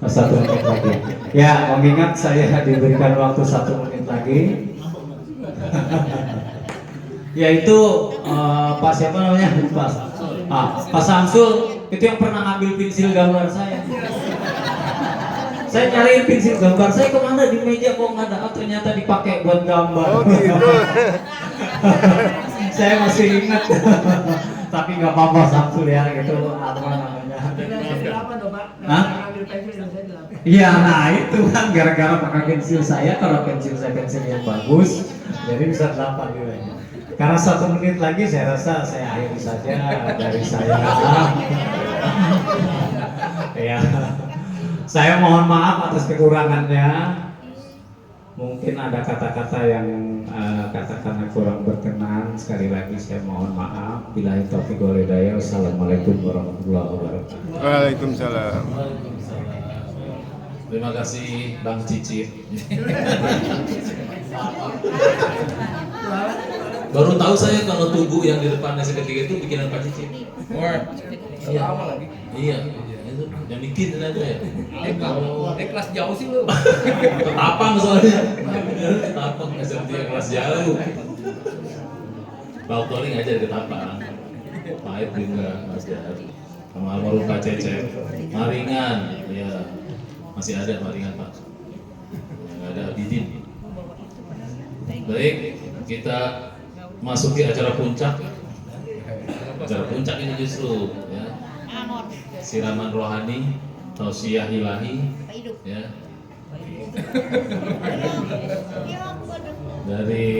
1 menit lagi. Ya, mengingat saya diberikan waktu 1 menit lagi. Yaitu Pak siapa namanya? Pak Samsul itu yang pernah ngambil pensil gambar saya. Saya cariin pensil gambar saya kemana, di meja kok nggak ada, ternyata dipakai buat gambar. Oh gitu. Saya masih ingat. Tapi nggak apa-apa Samsul ya, gitu apa namanya. Iya, nah itu kan gara-gara pakai pensil saya. Kalau pensil saya pensil yang bagus, jadi bisa 8 nilainya. Karena 1 menit lagi saya rasa saya akhiri saja dari saya. Ya, saya mohon maaf atas kekurangannya. Mungkin ada kata-kata yang katakanlah kurang berkenan. Sekali lagi saya mohon maaf. Billahi taufiq wal hidayah. Wassalamualaikum warahmatullahi wabarakatuh. Waalaikumsalam. Terima kasih Bang Cicip. Baru tahu saya kalau tugu yang di depan nasi ketiga itu bikinan Pak Cicip. Iya. Iya. Itu yang bikin itu ya. Kelas jauh sih lu. Ketapang soalnya. Ketapang SMP kelas jauh. Bang Toli ngajar Ketapang. Pahit juga ngajar. Sama almarhum Pak Cecep. Maringan, ya. Masih ada Maringan Pak. Yang ada Abidin. Baik, kita masuki acara puncak. Acara puncak ini justru ya. Siraman rohani, tausiah ilahi, ya. Dari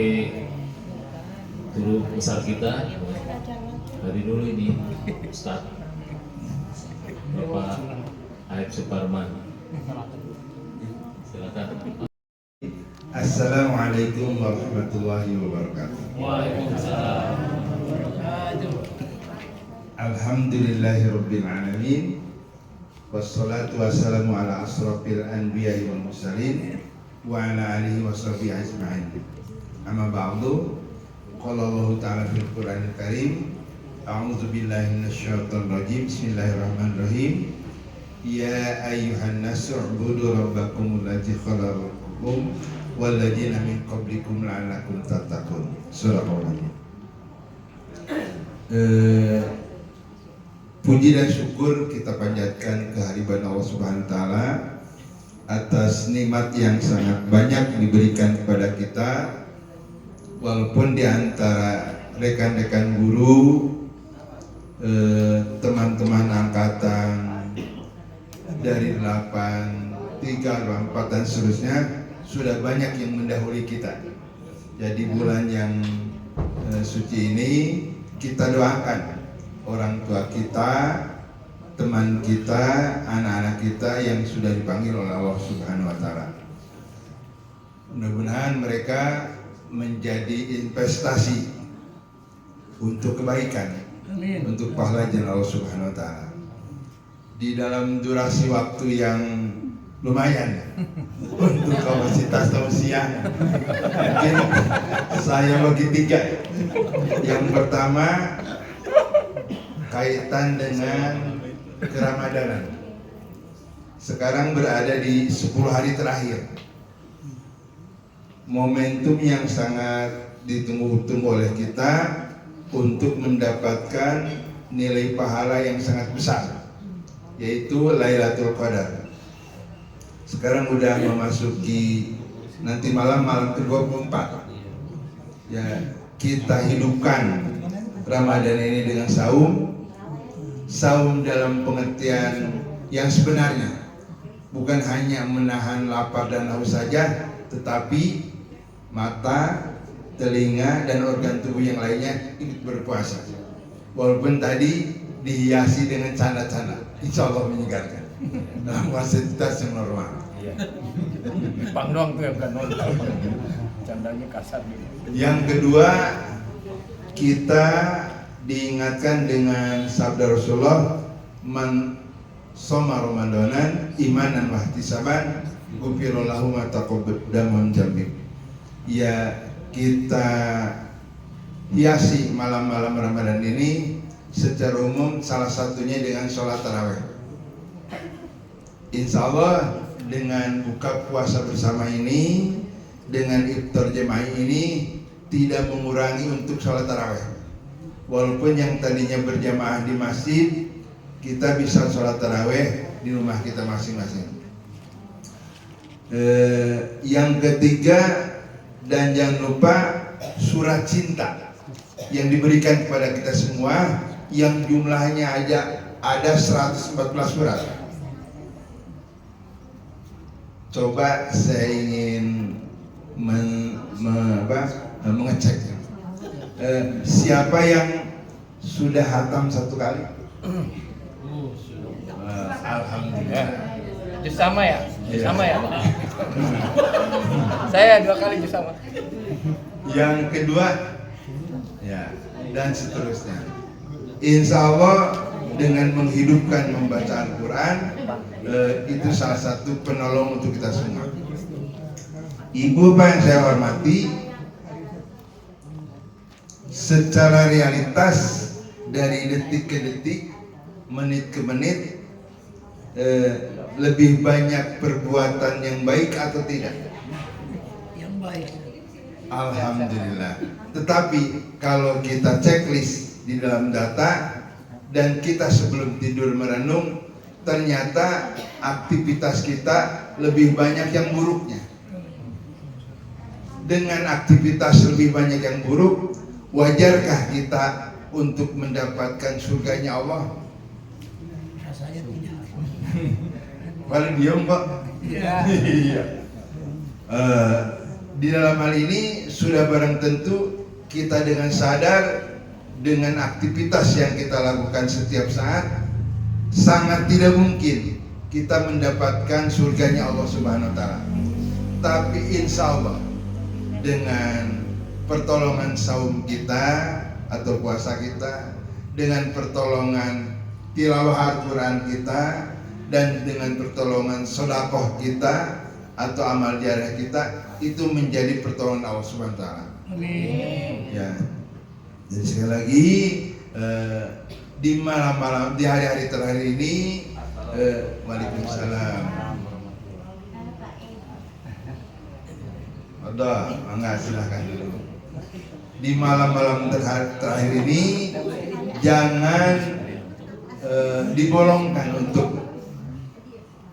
guru besar kita dari dulu ini, Ustadz Bapak Aib Suparman. Silakan. Assalamualaikum warahmatullahi wabarakatuh. Waalaikumsalam. Alhamdulillahirabbil alamin. Wassalatu wassalamu ala asrofil anbiya'i wal mursalin wa ala alihi washabihi ajma'in. Amma ba'du. Qala Allah ta'ala fil Qur'anil Karim. A'udzu billahi minasyaitonir rajim. Bismillahirrahmanirrahim. Ya ayyuhan nasu ubudu rabbakumul ladzi khalaqakum wal ladzina min qablikum la'allakum tattaqun. Surah Al-Rahman. Puji dan syukur kita panjatkan kehadiran Allah Subhanahu wa taala atas nikmat yang sangat banyak diberikan kepada kita, walaupun di antara rekan-rekan guru, teman-teman angkatan dari 8, 3, 4 dan seterusnya sudah banyak yang mendahului kita. Jadi bulan yang suci ini kita doakan orang tua kita, teman kita, anak-anak kita yang sudah dipanggil oleh Allah Subhanahu wa taala. Mudah-mudahan mereka menjadi investasi untuk kebaikan, untuk pahala jalan Allah Subhanahu wa taala. Di dalam durasi waktu yang lumayan untuk kapasitas tausiah, mungkin saya bagi 3. Yang pertama kaitan dengan keramadanan. Sekarang berada di 10 hari terakhir. Momentum yang sangat ditunggu-tunggu oleh kita untuk mendapatkan nilai pahala yang sangat besar, yaitu Lailatul Qadar. Sekarang udah memasuki nanti malam ke-24. Ya, kita hidupkan Ramadan ini dengan saum. Saum dalam pengertian yang sebenarnya bukan hanya menahan lapar dan haus saja, tetapi mata, telinga, dan organ tubuh yang lainnya ikut berpuasa. Walaupun tadi dihiasi dengan canda-canda, insya Allah menyegarkan dalam fasilitas yang normal. Bang doang tuh yang bukan nonton. Candanya kasar gitu. Yang kedua, kita diingatkan dengan sabda Rasulullah, man soma ramadanan imanan wa ihtisaban ghufira lahu ma taqaddama min dzambi. Ya, kita hiasi malam-malam Ramadan ini secara umum salah satunya dengan sholat tarawih. Insya Allah dengan buka puasa bersama ini, dengan iftar jemaah ini tidak mengurangi untuk sholat tarawih. Walaupun yang tadinya berjamaah di masjid, kita bisa sholat tarawih di rumah kita masing-masing. Yang ketiga, dan jangan lupa surat cinta yang diberikan kepada kita semua, yang jumlahnya ada 114 surat. Coba saya ingin mengecek siapa yang sudah hatam 1 kali? Alhamdulillah. Sama ya? Sama ya? Saya 2 kali Jus sama. Yang kedua, ya, dan seterusnya. Insya Allah dengan menghidupkan membaca Al-Quran itu salah satu penolong untuk kita semua. Ibu Bapak yang saya hormati, secara realitas dari detik ke detik, menit ke menit, lebih banyak perbuatan yang baik atau tidak? Yang baik. Alhamdulillah. Tetapi kalau kita checklist di dalam data dan kita sebelum tidur merenung, ternyata aktivitas kita lebih banyak yang buruknya. Dengan aktivitas lebih banyak yang buruk, wajarkah kita untuk mendapatkan surganya Allah? Rasanya tidak. Paling diam Pak. Iya. Di dalam hal ini sudah barang tentu kita dengan sadar dengan aktivitas yang kita lakukan setiap saat sangat tidak mungkin kita mendapatkan surganya Allah Subhanahu wa taala. Tapi insya Allah dengan pertolongan saum kita atau puasa kita, dengan pertolongan tilawah Al-Quran kita, dan dengan pertolongan sedekah kita atau amal jariah kita, itu menjadi pertolongan Allah Subhanahu wa taala. Amin. Ya. Jadi sekali lagi di malam-malam, di hari-hari terakhir ini, waalaikumsalam. Ada, enggak, silahkan dulu. Di malam-malam terakhir ini jangan dibolongkan untuk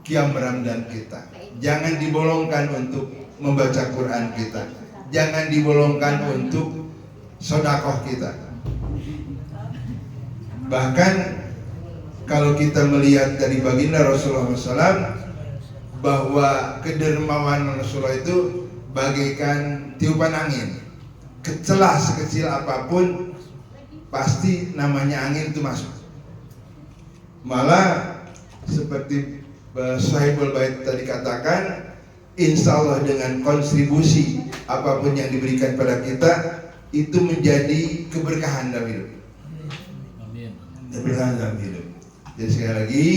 qiyam Ramadan kita. Jangan dibolongkan untuk membaca Quran kita. Jangan dibolongkan untuk sedekah kita. Bahkan kalau kita melihat dari baginda Rasulullah SAW bahwa kedermawanan Rasulullah itu bagaikan tiupan angin. Celah sekecil apapun pasti namanya angin itu masuk. Malah seperti Sahibul Bait tadi katakan, insya Allah dengan kontribusi apapun yang diberikan pada kita itu menjadi keberkahan dalam hidup. Keberkahan dalam hidup. Jadi sekali lagi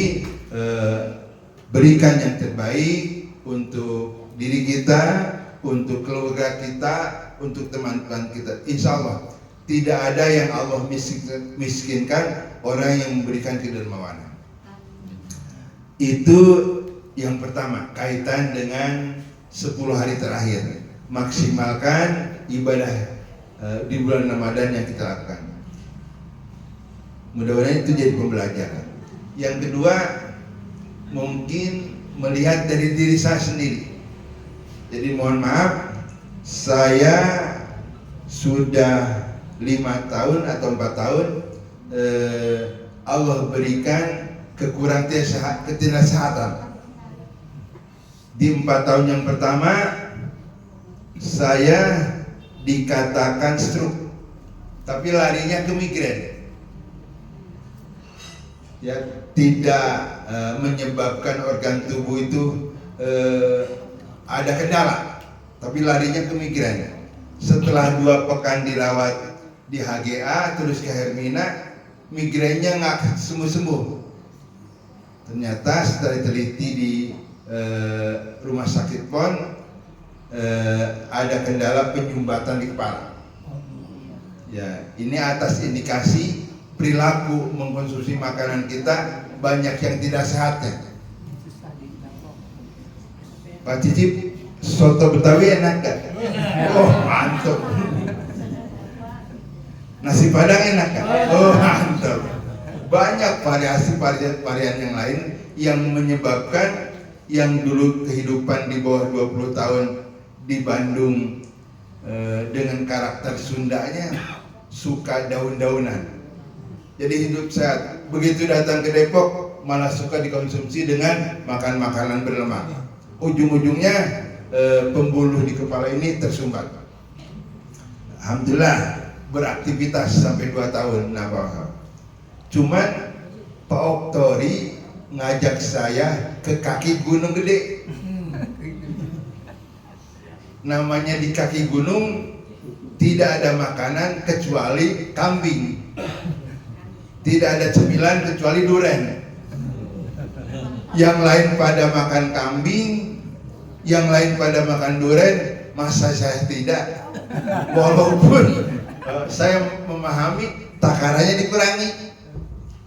berikan yang terbaik untuk diri kita, untuk keluarga kita, untuk teman-teman kita. Insya Allah tidak ada yang Allah miskinkan orang yang memberikan kedermawanan. Itu yang pertama, kaitan dengan 10 hari terakhir. Maksimalkan ibadah di bulan Ramadan yang kita lakukan. Mudah-mudahan itu jadi pembelajaran. Yang kedua, mungkin melihat dari diri saya sendiri. Jadi mohon maaf, saya sudah 5 tahun atau 4 tahun Allah berikan kekurangan ketidaksehatan. Di 4 tahun yang pertama saya dikatakan stroke, tapi larinya ke migrain. Ya, tidak menyebabkan organ tubuh itu ada kendala, tapi larinya ke migrain. Setelah 2 pekan dirawat di HGA terus ke Hermina, migrainnya nggak sembuh-sembuh. Ternyata setelah teliti di rumah sakit PON ada kendala penyumbatan di kepala. Ya, ini atas indikasi perilaku mengkonsumsi makanan kita banyak yang tidak sehatnya. Pak Cicip, soto Betawi enak gak? Oh mantap. Nasi Padang enak gak? Oh mantap. Banyak varian yang lain yang menyebabkan yang dulu kehidupan di bawah 20 tahun di Bandung dengan karakter Sundanya suka daun-daunan. Jadi hidup sehat. Begitu datang ke Depok malah suka dikonsumsi dengan makan makanan berlemak. Ujung-ujungnya pembuluh di kepala ini tersumbat. Alhamdulillah beraktivitas sampai 2 tahun. Nah, cuman Pak Oktori ngajak saya ke kaki Gunung Gede. namanya di kaki gunung tidak ada makanan kecuali kambing, tidak ada cemilan kecuali duren. Yang lain pada makan kambing, yang lain pada makan duren, masa saya tidak? Walaupun saya memahami takarannya dikurangi.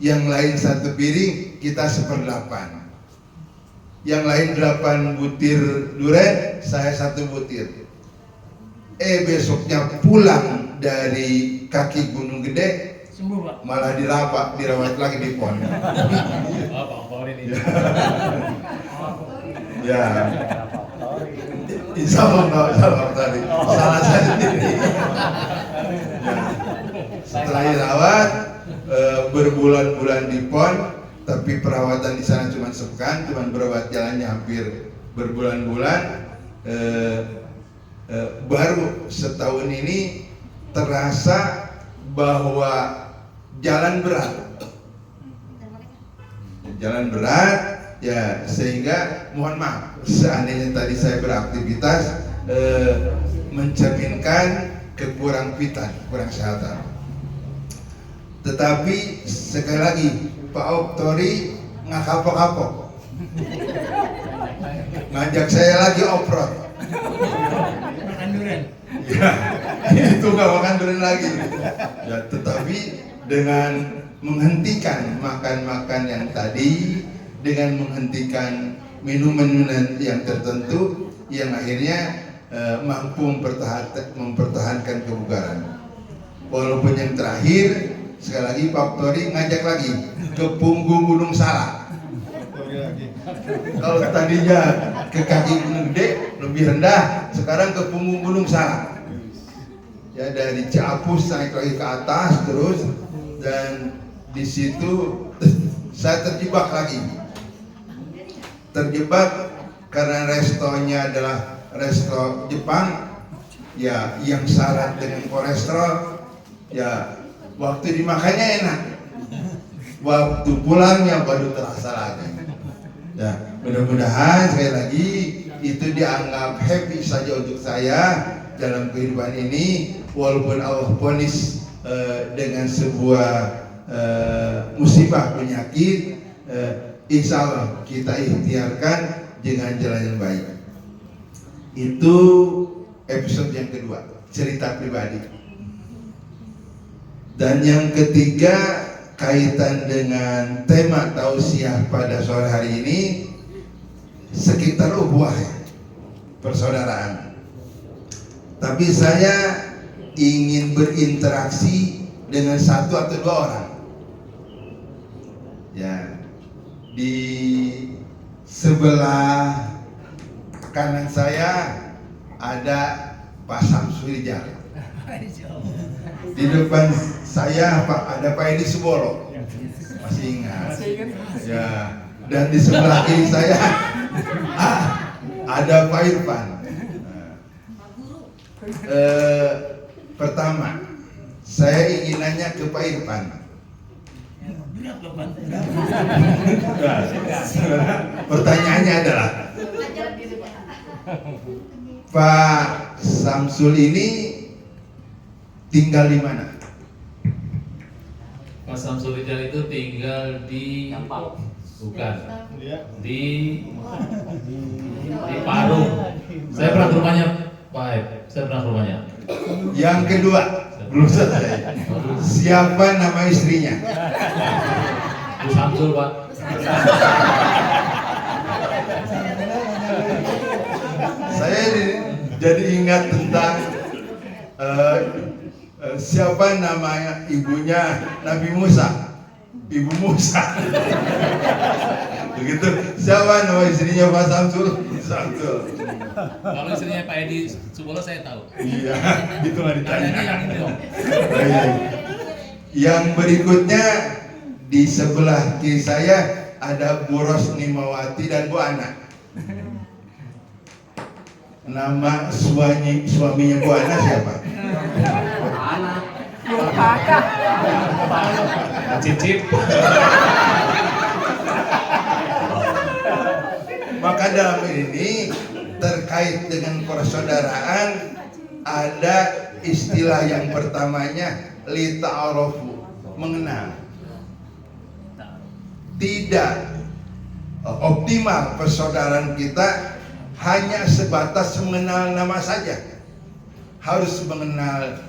Yang lain 1 piring, kita 1/8. Yang lain 8 butir duren, saya 1 butir. Besoknya pulang dari kaki Gunung Gede, sembuh Pak. malah dirawat lagi di pon. Ya, insya Allah nggak salah tadi, salah saya sendiri. Setelah dirawat berbulan-bulan di pon, tapi perawatan di sana cuma sepekan, cuma berobat jalannya hampir berbulan-bulan. Baru setahun ini terasa bahwa jalan berat ya, sehingga mohon maaf seandainya tadi saya beraktivitas mencerminkan kurang kesehatan. Tetapi sekali lagi Pak Optori nggak kapok-kapok ngajak saya lagi off-road. Ya, itu nggak makan durian lagi. Ya, tetapi dengan menghentikan makan yang tadi, dengan menghentikan minuman yang tertentu, yang akhirnya mampu mempertahankan kebugaran. Walaupun yang terakhir, sekali lagi Pak Optori ngajak lagi ke punggung Gunung Salak. Kalau tadinya ke kaki Gunung Gede lebih rendah, sekarang ke punggung Gunung Salak. Ya, dari Ciapus naik lagi ke atas terus, dan di situ saya terjebak karena restonya adalah resto Jepang, ya, yang syarat dengan kolesterol. Ya, waktu dimakannya enak, waktu pulangnya baru terasa lagi. Ya, mudah-mudahan sekali lagi itu dianggap happy saja untuk saya dalam kehidupan ini, walaupun Allah vonis dengan sebuah musibah penyakit, insya Allah kita ikhtiarkan dengan jalan yang baik. Itu episode yang kedua, cerita pribadi. Dan yang ketiga, kaitan dengan tema tausiah pada sore hari ini sekitar ukhuwah, persaudaraan. Tapi saya ingin berinteraksi dengan 1 atau 2 orang. Ya, di sebelah kanan saya ada Pak Samsul Rijal. Di depan saya ada Pak Edi Subolo, masih ingat? Ya, dan di sebelah kiri saya ada Pak Irfan. Pertama, saya ingin nanya ke Pak Irfan. Pertanyaannya adalah, Pak Samsul ini tinggal di mana? Pak Samsul Rijal itu tinggal di di Parung. Saya pernah ke rumahnya Pak Ep. Saya pernah ke rumahnya. Yang kedua, belum selesai. Siapa nama istrinya? Bu Samsul, Pak. Saya jadi ingat tentang siapa nama ibunya Nabi Musa, Ibu Musa. Begitu. Siapa nama istrinya Pak Samsul? Samsul. Kalau istrinya Pak Edi Subolo saya tahu. Iya, itu nggak ditanya. Yang ini dong. Yang berikutnya di sebelah kiri saya ada Bu Rosni Mawati dan Bu Ana. Nama suaminya Bu Ana siapa? Kakak. Cicip. Maka dalam ini terkait dengan persaudaraan, ada istilah yang pertamanya lita'arofu, mengenal. Tidak optimal persaudaraan kita hanya sebatas mengenal nama saja. Harus mengenal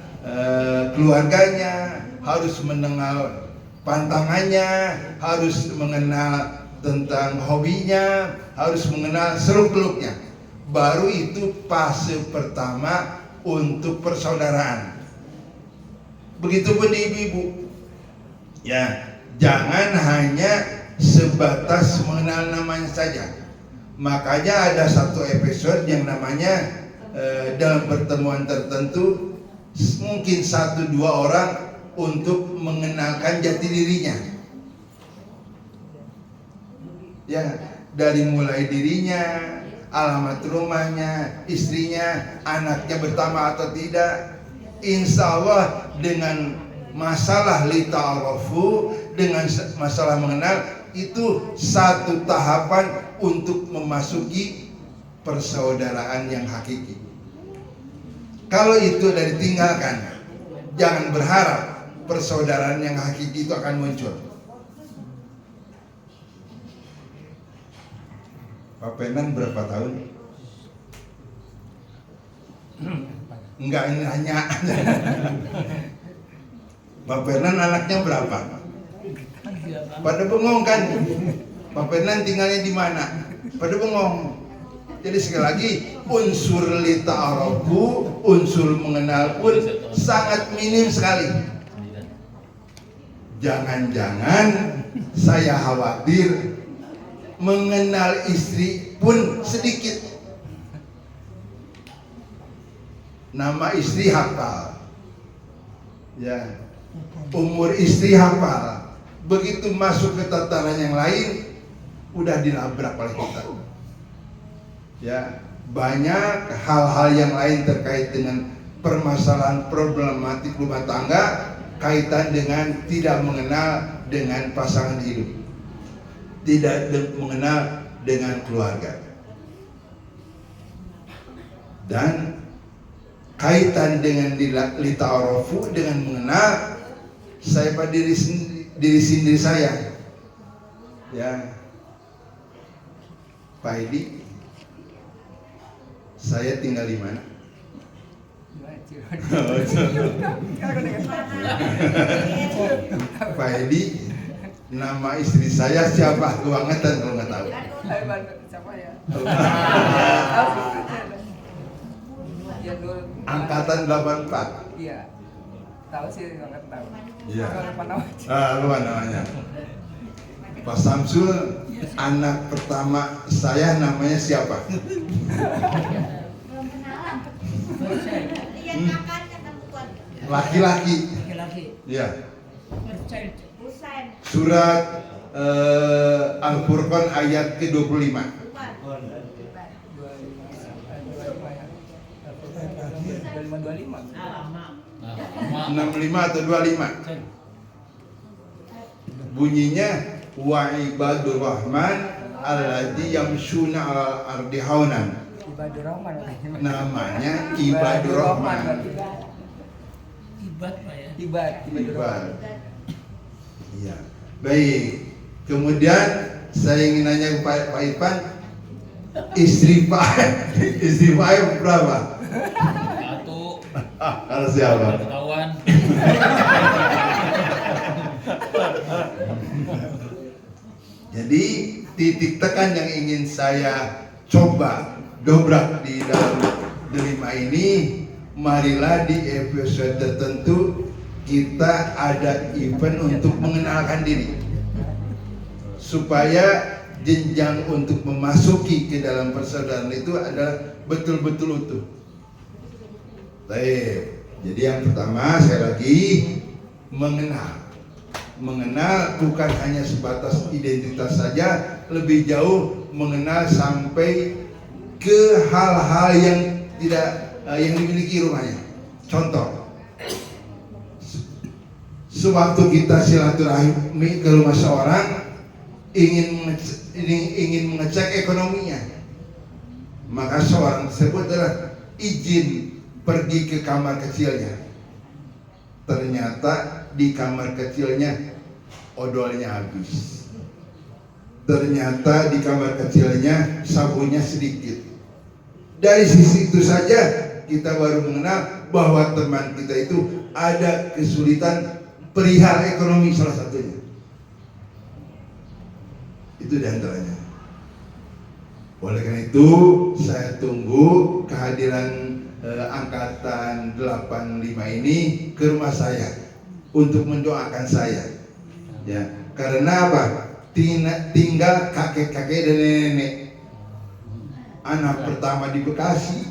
keluarganya, harus mengenal pantangannya, harus mengenal tentang hobinya, harus mengenal seluk-beluknya. Baru itu fase pertama untuk persaudaraan. Begitupun ibu-ibu. Ya, jangan hanya sebatas mengenal namanya saja. Makanya ada satu episode yang namanya dalam pertemuan tertentu mungkin 1-2 orang untuk mengenalkan jati dirinya. Ya, dari mulai dirinya, alamat rumahnya, istrinya, anaknya bertambah atau tidak. Insya Allah dengan masalah lita'arofu, dengan masalah mengenal, itu satu tahapan untuk memasuki persaudaraan yang hakiki. Kalau itu sudah ditinggalkan, jangan berharap persaudaraan yang hakiki itu akan muncul. Pak Penan berapa tahun? Enggak, ini hanya Pak Penan anaknya berapa? Pada bengong kan? Pak Penan tinggalnya di mana? Pada bengong. Jadi sekali lagi, unsur lita'arofu, unsur mengenal pun sangat minim sekali. Jangan-jangan saya khawatir mengenal istri pun sedikit. Nama istri hafal, ya, umur istri hafal. Begitu masuk ke tataran yang lain, udah dilabrak oleh kita. Ya, banyak hal-hal yang lain terkait dengan permasalahan problematik rumah tangga kaitan dengan tidak mengenal dengan pasangan hidup, tidak mengenal dengan keluarga, dan kaitan dengan lita'arofu, dengan mengenal. Saya pada diri sendiri saya, ya, Pak Edi, saya tinggal di mana? Pak Edi, nama istri saya siapa? Kebangetan kalau nggak tahu. Siapa ya? Angkatan 84. Iya. Tahu sih, nggak tahu. Iya. Lupa namanya. Lupa namanya. Pak Samsul, anak pertama saya namanya siapa? Laki-laki. Iya. Surat Al-Furqan ayat ke-25. 65 atau 25. Bunyinya wa ibadur rahman alladzi yamshuna 'alal ardi haunan. Ibadur Rahman. Namanya Ibadur Rahman. Ibad Pak ya. Ibad. Iya. Baik. Kemudian saya ingin nanya Pak Ipan, istri Pak berapa? Satu. Kalau siapa? Ketahuan. Jadi titik tekan yang ingin saya coba dobrak di dalam delima ini, marilah di episode tertentu kita ada event untuk mengenalkan diri, supaya jenjang untuk memasuki ke dalam persaudaraan itu adalah betul-betul utuh. Baik. Jadi yang pertama saya lagi mengenal bukan hanya sebatas identitas saja, lebih jauh mengenal sampai ke hal-hal yang tidak yang dimiliki rumahnya. Contoh, sewaktu kita silaturahmi ke rumah seorang, ingin mengecek ekonominya, maka seorang tersebut adalah izin pergi ke kamar kecilnya. Ternyata di kamar kecilnya odolnya habis. Ternyata di kamar kecilnya sabunnya sedikit. Dari sisi itu saja kita baru mengenal bahwa teman kita itu ada kesulitan perihal ekonomi salah satunya. Itu diantaranya. Oleh karena itu saya tunggu kehadiran angkatan 85 ini ke rumah saya untuk mendoakan saya. Ya, karena apa? Tinggal kakek-kakek dan nenek. Anak pertama di Bekasi,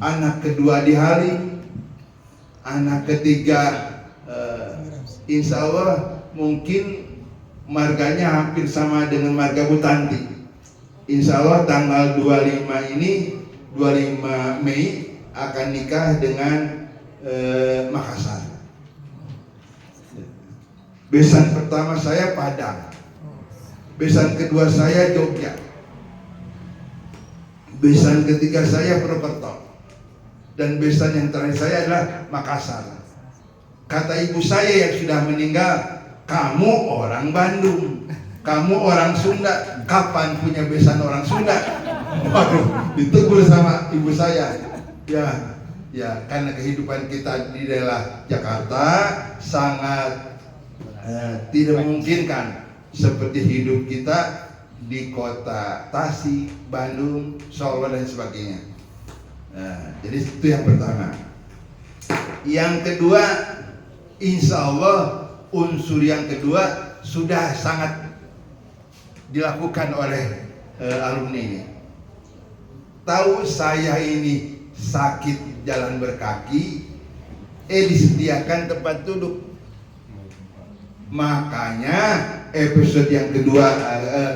anak kedua di Halim, anak ketiga insya Allah mungkin marganya hampir sama dengan marga Butanti. Insya Allah tanggal 25 ini, 25 Mei akan nikah dengan Makassar. Besan pertama saya Padang, besan kedua saya Jogja, besan ketiga saya Purwokerto, dan besan yang terakhir saya adalah Makassar. Kata ibu saya yang sudah meninggal, kamu orang Bandung, kamu orang Sunda, kapan punya besan orang Sunda? Waduh, ditegur sama ibu saya. Ya, karena kehidupan kita di daerah Jakarta sangat tidak memungkinkan seperti hidup kita di kota Tasik, Bandung, Solo dan sebagainya. Jadi itu yang pertama. Yang kedua, insya Allah unsur yang kedua sudah sangat dilakukan oleh alumni ini. Tahu saya ini sakit jalan berkaki, disediakan tempat duduk. Makanya episode yang kedua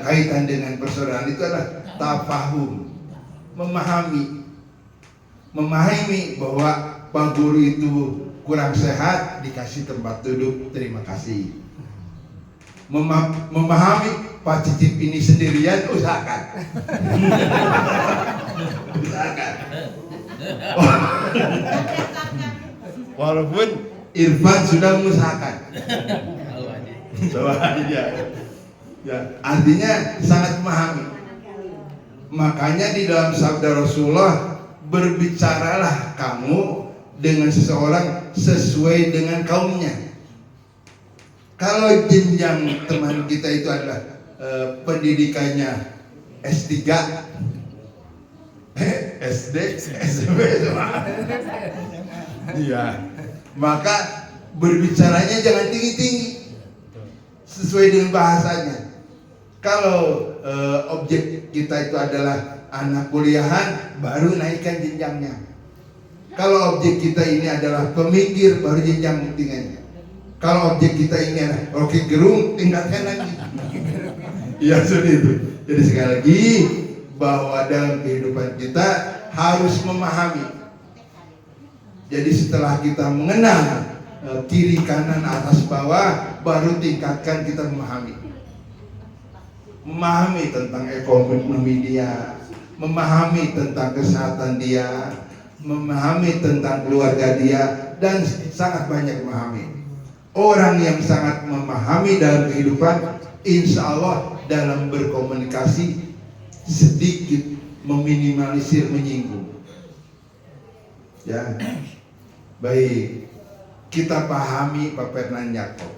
kaitan dengan persaudaraan itu adalah tafahum, memahami bahwa Pak Guru itu kurang sehat, dikasih tempat duduk, terima kasih. Memahami Pak Cicip ini sendirian, usahakan. Usahakan. Walaupun Irfan sudah mengusahakan. Ya, artinya sangat memahami. Makanya di dalam sabda Rasulullah, berbicaralah kamu dengan seseorang sesuai dengan kaumnya. Kalau jenjang teman kita itu adalah pendidikannya S3, SD, SMP, iya, maka berbicaranya jangan tinggi-tinggi, sesuai dengan bahasanya. Kalau objek kita itu adalah anak kuliahan, baru naikkan jenjangnya. Kalau objek kita ini adalah pemikir, baru jenjang tingginya. Kalau objek kita ini adalah Rocky Gerung, tingkatkan lagi. Ya seperti itu. Jadi sekali lagi bahwa dalam kehidupan kita harus memahami. Jadi setelah kita mengenal kiri kanan atas bawah, baru tingkatkan kita memahami. Memahami tentang ekonomi dia, memahami tentang kesehatan dia, memahami tentang keluarga dia, dan sangat banyak memahami. Orang yang sangat memahami dalam kehidupan, insya Allah dalam berkomunikasi sedikit meminimalisir menyinggung. Ya, baik. Kita pahami Pak Fernand Yakob,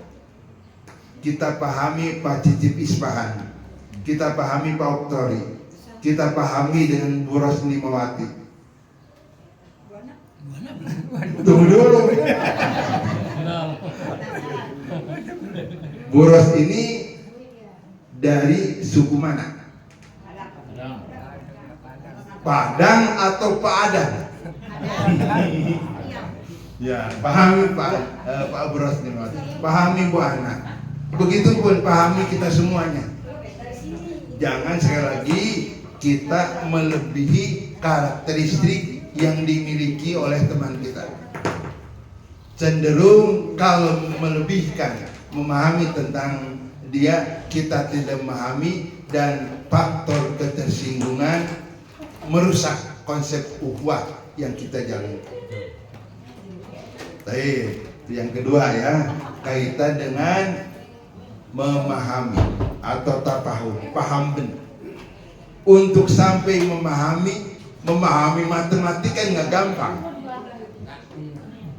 kita pahami Pak Cicip Ispahan, kita pahami Pak Oktori, kita pahami dengan Bu Rosni Mawati. Tunggu dulu. Bu Ros ini dari suku mana? Padang atau Pak Adang? Ya, pahami Pak Bu Ros ini, pahami Bu Ana. Begitupun pahami kita semuanya. Jangan sekali lagi kita melebihi karakteristik yang dimiliki oleh teman kita. Cenderung kalau melebihkan, memahami tentang dia, kita tidak memahami, dan faktor ketersinggungan merusak konsep ukhuwah yang kita jalani. Baik, yang kedua ya, kaitan dengan memahami atau tafahum, paham benar. Untuk sampai memahami matematika nggak gampang.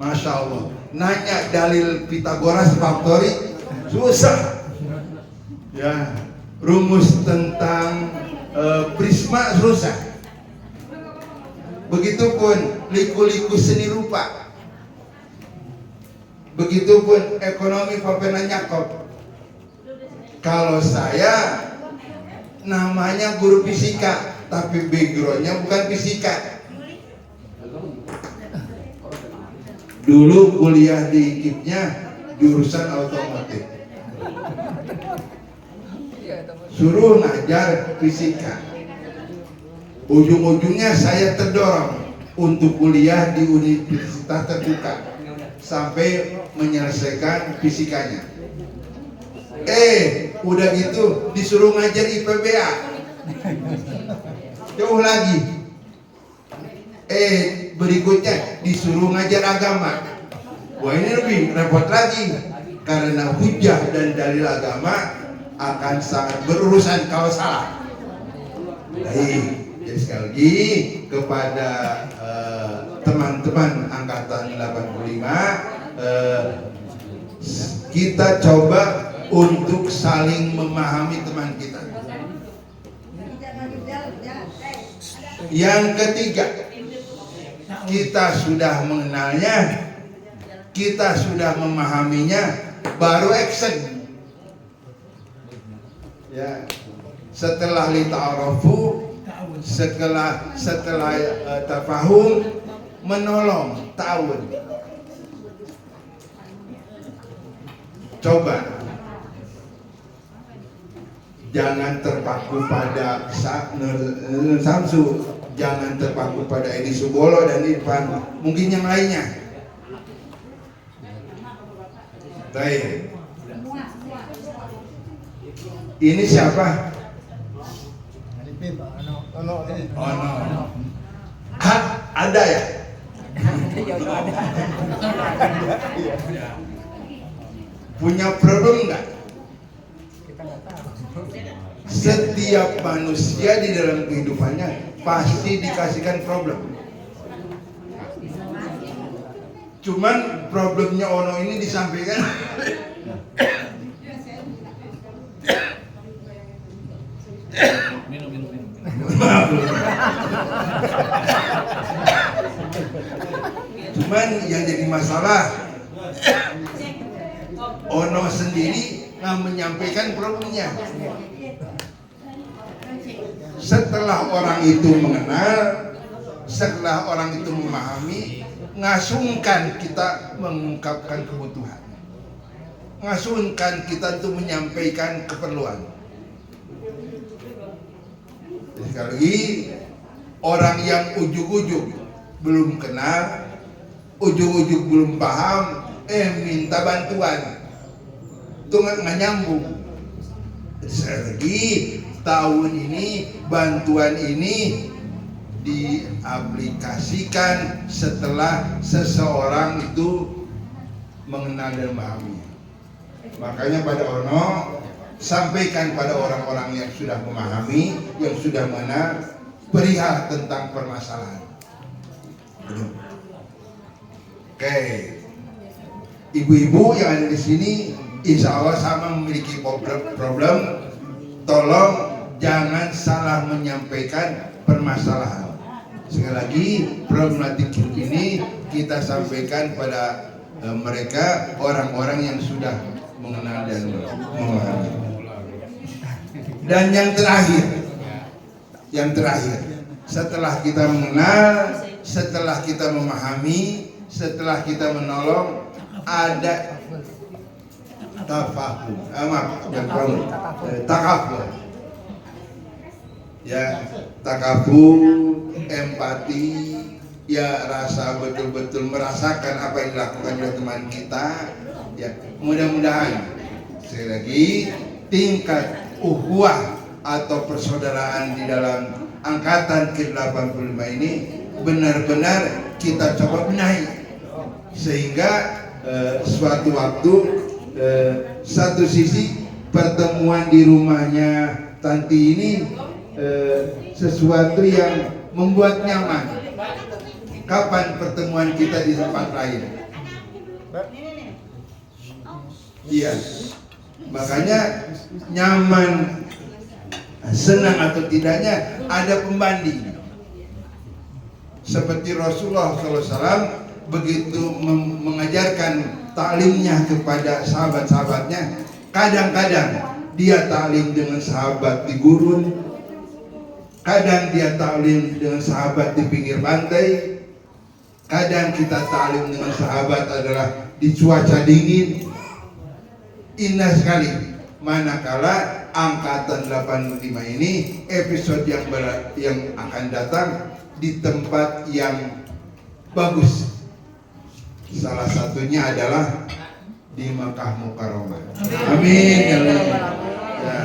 Masya Allah, nanya dalil Pitagoras faktori susah. Ya, rumus tentang prisma susah. Begitupun liku-liku seni rupa. Begitupun ekonomi Papena Nyakop. Kalau saya namanya guru fisika, tapi backgroundnya bukan fisika. Dulu kuliah di IKIP-nya jurusan otomotif. Suruh ngajar fisika. Ujung-ujungnya saya terdorong untuk kuliah di universitas terbuka sampai menyelesaikan fisikanya. Udah gitu disuruh ngajar IPBA. Jauh lagi. Berikutnya disuruh ngajar agama. Wah, ini lebih repot lagi karena hujah dan dalil agama akan sangat berurusan kalau salah. Baik. Jadi sekali lagi kepada teman-teman angkatan 85, kita coba untuk saling memahami teman kita. Yang ketiga, kita sudah mengenalnya, kita sudah memahaminya, baru action. Ya, setelah lita'arafu, setelah tafahum, menolong, ta'awun. Coba jangan terpaku pada Nur Samsu, jangan terpaku pada Edi Subolo dan Irfan, mungkin yang lainnya. Baik. Ini siapa? Ono. Ada ya? Punya problem nggak? Setiap manusia di dalam kehidupannya pasti dikasihkan problem. Cuman problemnya Ono ini disampaikan minum. Cuman yang jadi masalah, Ono sendiri nggak menyampaikan problemnya. Setelah orang itu mengenal, setelah orang itu memahami, ngasungkan kita mengungkapkan kebutuhan, ngasungkan kita untuk menyampaikan keperluan. Jadi sekali lagi, orang yang ujuk-ujuk belum kenal, ujuk-ujuk belum paham, minta bantuan, itu nggak nyambung. Jadi sekali lagi, tahun ini bantuan ini diaplikasikan setelah seseorang itu mengenal dan memahami. Makanya pada Ono, sampaikan pada orang-orang yang sudah memahami, yang sudah mengenal perihal tentang permasalahan. Oke, ibu-ibu yang ada di sini, insya Allah sama memiliki problem. Tolong jangan salah menyampaikan permasalahan. Sekali lagi, problematik ini kita sampaikan pada mereka, orang-orang yang sudah mengenal dan memahami. Dan yang terakhir, setelah kita mengenal, setelah kita memahami, setelah kita menolong, ada tafahum, takaful. Ya, takaful, empati, ya rasa betul-betul merasakan apa yang dilakukan oleh teman kita. Ya, mudah-mudahan sekali lagi tingkat ukhuwah atau persaudaraan di dalam angkatan ke-85 ini benar-benar kita coba benahi sehingga suatu waktu satu sisi pertemuan di rumahnya Tanti ini sesuatu yang membuat nyaman. Kapan pertemuan kita di tempat lain? Iya, makanya nyaman, senang atau tidaknya ada pembanding. Seperti Rasulullah SAW begitu mengajarkan taklimnya kepada sahabat-sahabatnya, kadang-kadang dia taklim dengan sahabat di gurun, kadang dia taklim dengan sahabat di pinggir pantai, kadang kita taklim dengan sahabat adalah di cuaca dingin. Indah sekali manakala angkatan 85 ini episode yang akan datang di tempat yang bagus. Salah satunya adalah di Makkah Mukarramah. Amin. Ya,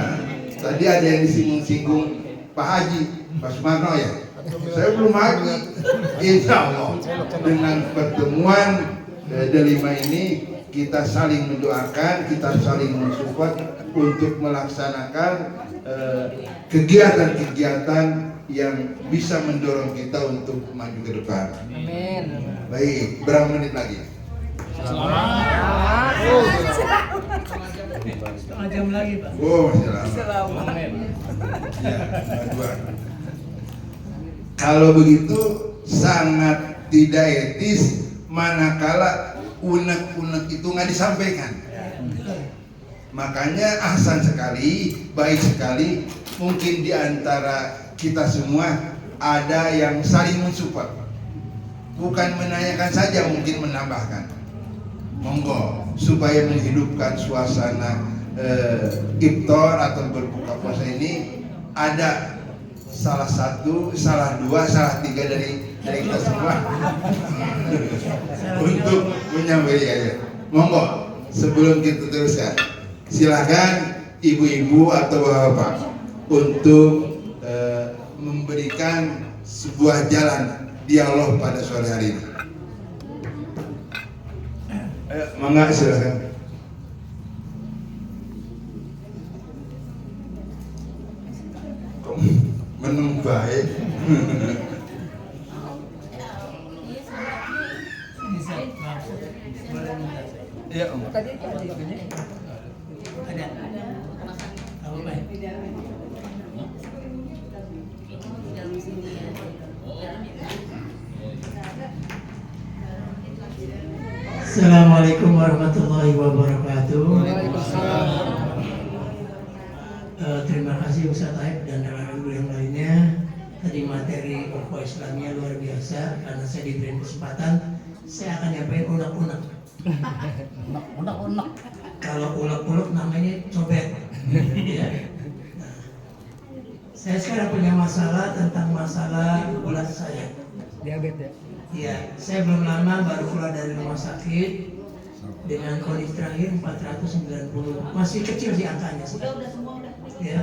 tadi ada yang disinggung-singgung Pak Haji, Pak Sumarno ya. Saya belum haji. Insya Allah dengan pertemuan delima ini kita saling mendoakan, kita saling mensupport untuk melaksanakan kegiatan-kegiatan yang bisa mendorong kita untuk maju ke depan. Amin. Baik, berapa menit lagi? Setengah jam lagi, Pak. Oh, masih lama. Ya, dua. Kalau begitu sangat tidak etis manakala unek-unek itu nggak disampaikan. Makanya ahsan sekali, baik sekali, mungkin di antara kita semua ada yang saling mensupport, bukan menanyakan saja, mungkin menambahkan. Monggo supaya menghidupkan suasana iftar atau berbuka puasa ini ada salah satu, salah dua, salah tiga dari kita semua untuk menyampaikannya. Monggo sebelum kita teruskan, silakan ibu-ibu atau bapak untuk memberikan sebuah jalan dialog pada sore hari ini. Ayo, mangga silakan. Menung baik. Ya, Om. Tadi ada itunya. Ada. Apa baik? Assalamualaikum warahmatullahi wabarakatuh. Terima kasih Ustaz Aib dan rekan-rekan yang lainnya. Tadi materi Ukhuwah Islamiyah luar biasa. Karena saya diberi kesempatan, saya akan nyampain unek-unek. Unek-unek. Kalau unek-unek namanya cobek. Ya. Nah, saya sekarang punya masalah tentang masalah gula saya. Diabetes ya? Iya, saya belum lama baru keluar dari rumah sakit dengan kondisi terakhir 490. Masih kecil sih angkanya sih. Ya.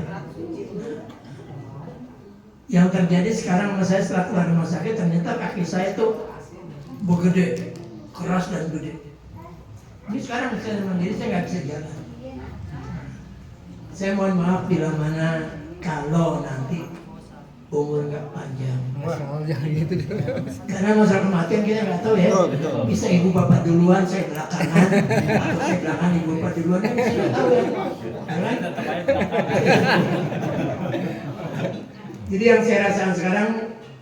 Yang terjadi sekarang sama saya setelah keluar rumah sakit, ternyata kaki saya tuh begede, keras dan gede. Ini sekarang saya mandiri, saya nggak bisa jalan. Saya mohon maaf bila mana kalau nanti umur nggak panjang. Jangan gitu. Karena masalah kematian kita nggak tahu ya. Bisa ibu bapak duluan, saya belakangan, atau saya belakangan ibu bapak duluan, kan saya nggak tahu ya. Jadi yang saya rasakan sekarang,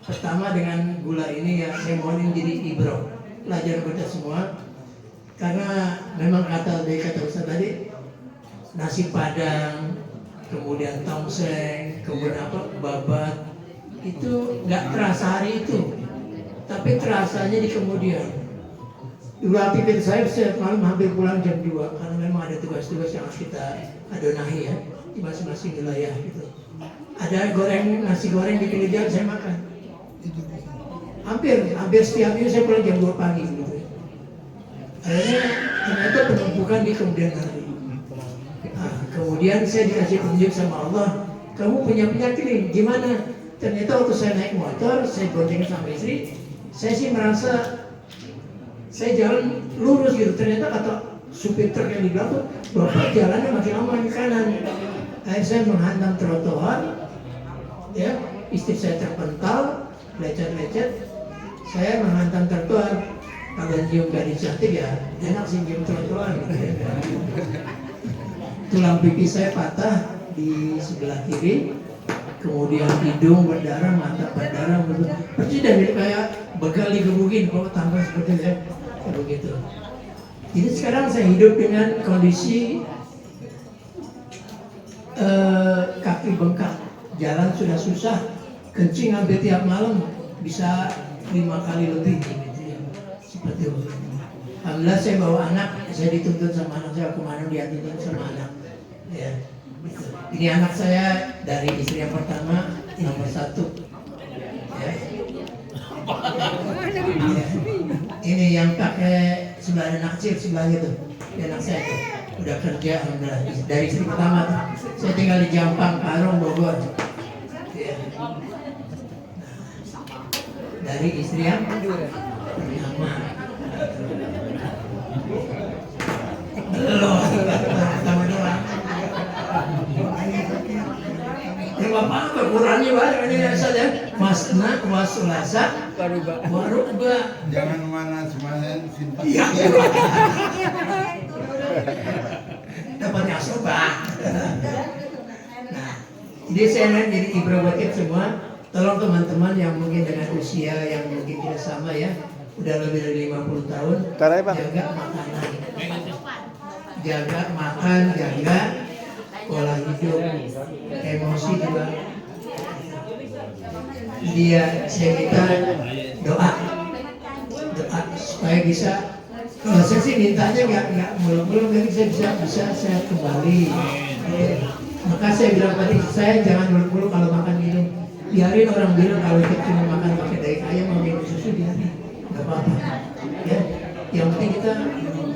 pertama dengan gula ini ya saya mohon jadi ibro, pelajar kita semua. Karena memang kata Ustaz tadi, nasi padang, kemudian tongseng, kemudian babat, itu nggak terasa hari itu, tapi terasanya di kemudian. Dulu aktivitas saya setiap malam hampir pulang jam 2 karena memang ada tugas-tugas yang harus kita adonahi ya di masing-masing wilayah gitu. Ada nasi goreng di pinggir jalan saya makan. Hampir setiap minggu saya pulang jam 2 pagi gitu. Akhirnya ternyata penumpukan di kemudian hari. Nah, kemudian saya dikasih petunjuk sama Allah, kamu punya penyakit ini, gimana? ternyata waktu saya naik motor, saya boncengan sama istri, saya sih merasa saya jalan lurus gitu. Ternyata kata supir truk yang di belakang, bapak jalannya makin lama ke kanan. Akhirnya saya menghantam trotoar, ya, istri saya terpental, lecet-lecet, saya menghantam trotoar. Kalau cium gadis cantik ya, enak sih cium trotoar. Tulang pipi saya patah di sebelah kiri, kemudian hidung berdarah, mata berdarah, persis dari kayak begal digebukin, kalau tambah seperti itu, begitu. Jadi sekarang saya hidup dengan kondisi kaki bengkak, jalan sudah susah, kencing hampir tiap malam, bisa 5 kali lebih, gitu ya. Seperti itu. Alhamdulillah saya bawa anak, saya dituntut sama anak saya, kemana dia tuntut sama anak. Ya. Ini anak saya dari istri yang pertama, nomor 1. Ya. Ya. Ini yang pakai sebelah anak kecil sebelahnya tuh, anak saya tuh udah kerja, alhamdulillah. Dari istri pertama tuh. Saya tinggal di Jampang, Parung, Bogor. Ya. Dari istri yang pertama. Belum, pertama doang. Ya bapak kekurangannya banyak ini saja. Masna wasulasa warubba. Jangan mana semahen sinta. Iya. Dapatnya soba. Nah, jadi saya jadi ibrah buat kita semua. Tolong teman-teman yang mungkin dengan usia yang mungkin tidak sama ya, udah lebih dari 50 tahun, jaga makanan, jaga makan, jaga pola hidup, emosi juga. Saya minta doa supaya bisa. Kalau saya sih mintanya nggak muluk-muluk, jadi saya bisa sehat kembali. Maka saya bilang tadi, saya jangan muluk-muluk kalau makan minum. Biarin orang bilang kalau kita cuma makan pakai daging ayam mau minum susu, biarin, nggak apa-apa. Ya, yang penting kita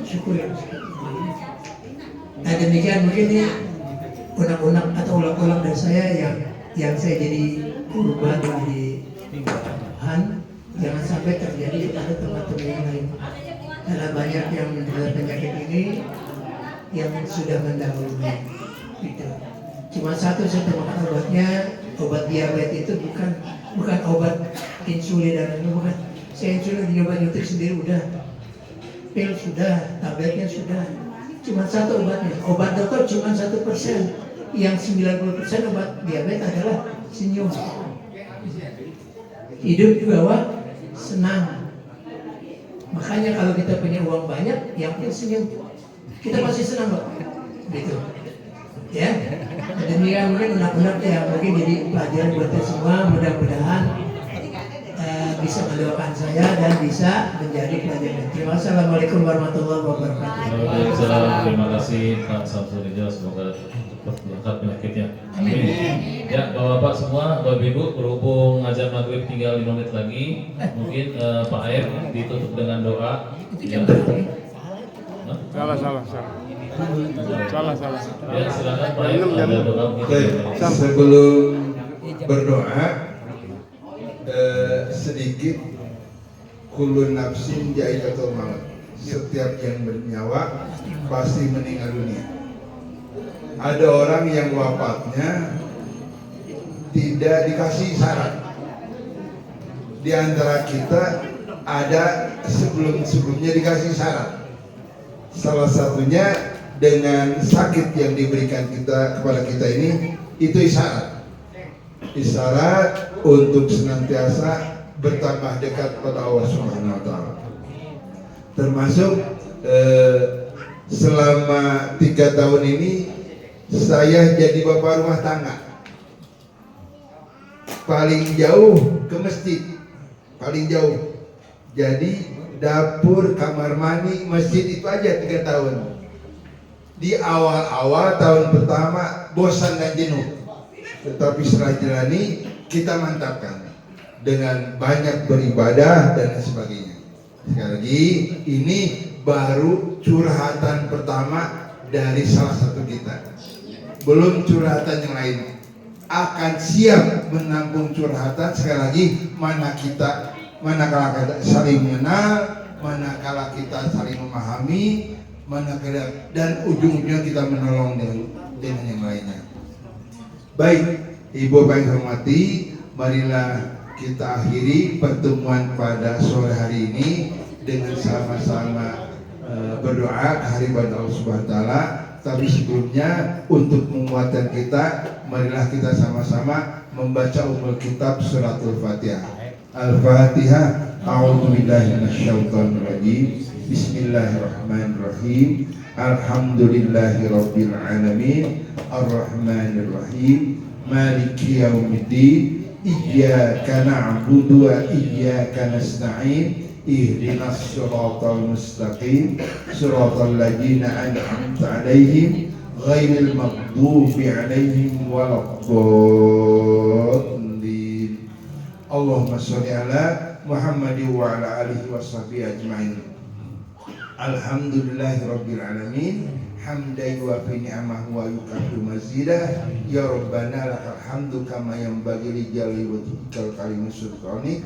syukur ya. Nah demikian mungkin ini unek-unek atau ulang-ulang dari saya yang saya jadi korban di Tuhan. Jangan sampai terjadi kepada teman-teman yang lain. Karena banyak yang menderita penyakit ini yang sudah mendahului. Gitu. Cuma satu makan obatnya, obat diabetes itu bukan obat insulin dan lain-lain, bukan. Saya insulin nyoba nyuntik sendiri udah, pil sudah, tabletnya sudah. Cuma satu obatnya. Obat dokter cuma 1%. Yang 90% obat diabetes adalah senyum. Hidup juga senang. Makanya kalau kita punya uang banyak, yang penting senyum. Kita pasti senang kok. Gitu. Ya. Demikian mungkin unek-unek ya, mungkin jadi pelajaran buat kita semua. Mudah-mudahan bisa mendoakan saya dan bisa menjadi pelajaran. Terima kasih. Assalamualaikum warahmatullahi wabarakatuh. Waalaikumsalam. Terima kasih Pak Samsul Rijal, semoga cepat diangkat penyakitnya. Amin. Ya, Bapak-bapak semua, Bapak Ibu, berhubung azan maghrib tinggal 5 menit lagi, mungkin Pak Air ditutup dengan doa. Ya. Salah. Ya, silakan Pak Air, ada doa mungkin. Sebelum berdoa, sedikit kullu nafsin ja'iqatul maut. Setiap yang bernyawa pasti meninggal dunia. Ada orang yang wafatnya tidak dikasih syarat. Di antara kita ada sebelumnya dikasih syarat. Salah satunya dengan sakit yang diberikan kepada kita ini, itu isyarat. Isyarat untuk senantiasa bertambah dekat pada Allah Subhanahu wa taala. Termasuk selama 3 tahun ini saya jadi bapak rumah tangga. Paling jauh ke masjid, paling jauh. Jadi dapur, kamar mandi, masjid itu aja 3 tahun. Di awal-awal tahun pertama bosan dan jenuh. Tetapi setelah jalani kita mantapkan dengan banyak beribadah dan sebagainya. Sekali lagi ini baru curhatan pertama dari salah satu kita. Belum curhatan yang lain. akan siap menampung curhatan. Sekali lagi, manakala kita saling mengenal, manakala kita saling memahami, manakala dan ujung-ujungnya kita menolong dengan yang lainnya. Baik, Ibu Bapak yang hormati, marilah kita akhiri pertemuan pada sore hari ini dengan sama-sama berdoa kehadiran Allah Subhanahu wa taala. Tapi sebelumnya untuk menguatkan kita, marilah kita sama-sama membaca Ummul Kitab Suratul Fatihah. Al-Fatihah. A'udzubillahi minasyaitonir rajim. Bismillahirrahmanirrahim. Alhamdulillahirabbil alamin. Arrahmanir rahim. Maliki yaumiddin. Iyyaka na'budu wa iyyaka nasta'in. Ihdinas siratal mustaqim siratal ladzina an'amta 'alaihim ghairil maghdubi 'alaihim waladdallin. Allahumma shalli ala Muhammadin wa ala alihi washabihi ajmain. Alhamdulillahirabbil alamin. Hamdan yuwafi ni'amahu wa yukafi'u mazidah. Ya Rabbana lakal hamdu kama yanbaghi li jalali wajhikal karimil sultani.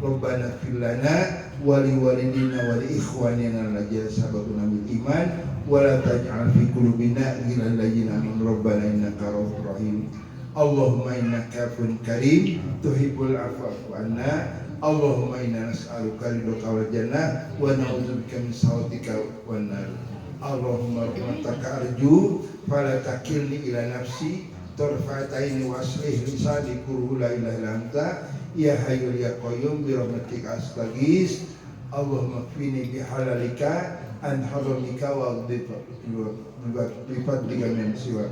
Rabbana fir lana wa li walidina wa li ikhwanina alladzina sabaquna bil iman wa la taj'al fi qulubina ghillan lil ladzina amanu rabbana innaka ra'ufur rahim. Allahumma innaka afuwwun karim tuhibbul afwa fa'fu anna. Allahumma inna nas'aluka ridhaka wal jannah wa na'udzubika min sakhatika wan nar. Allahumma rahmataka arju fala takilni ila nafsi tarfataini wa aslih lisani qul la ilaha illa anta ya hayyul ya qayyum bi rahmatika astaghis. Allahumma kfini bi halalika an haramika wa adhifa bi fadlika min siwa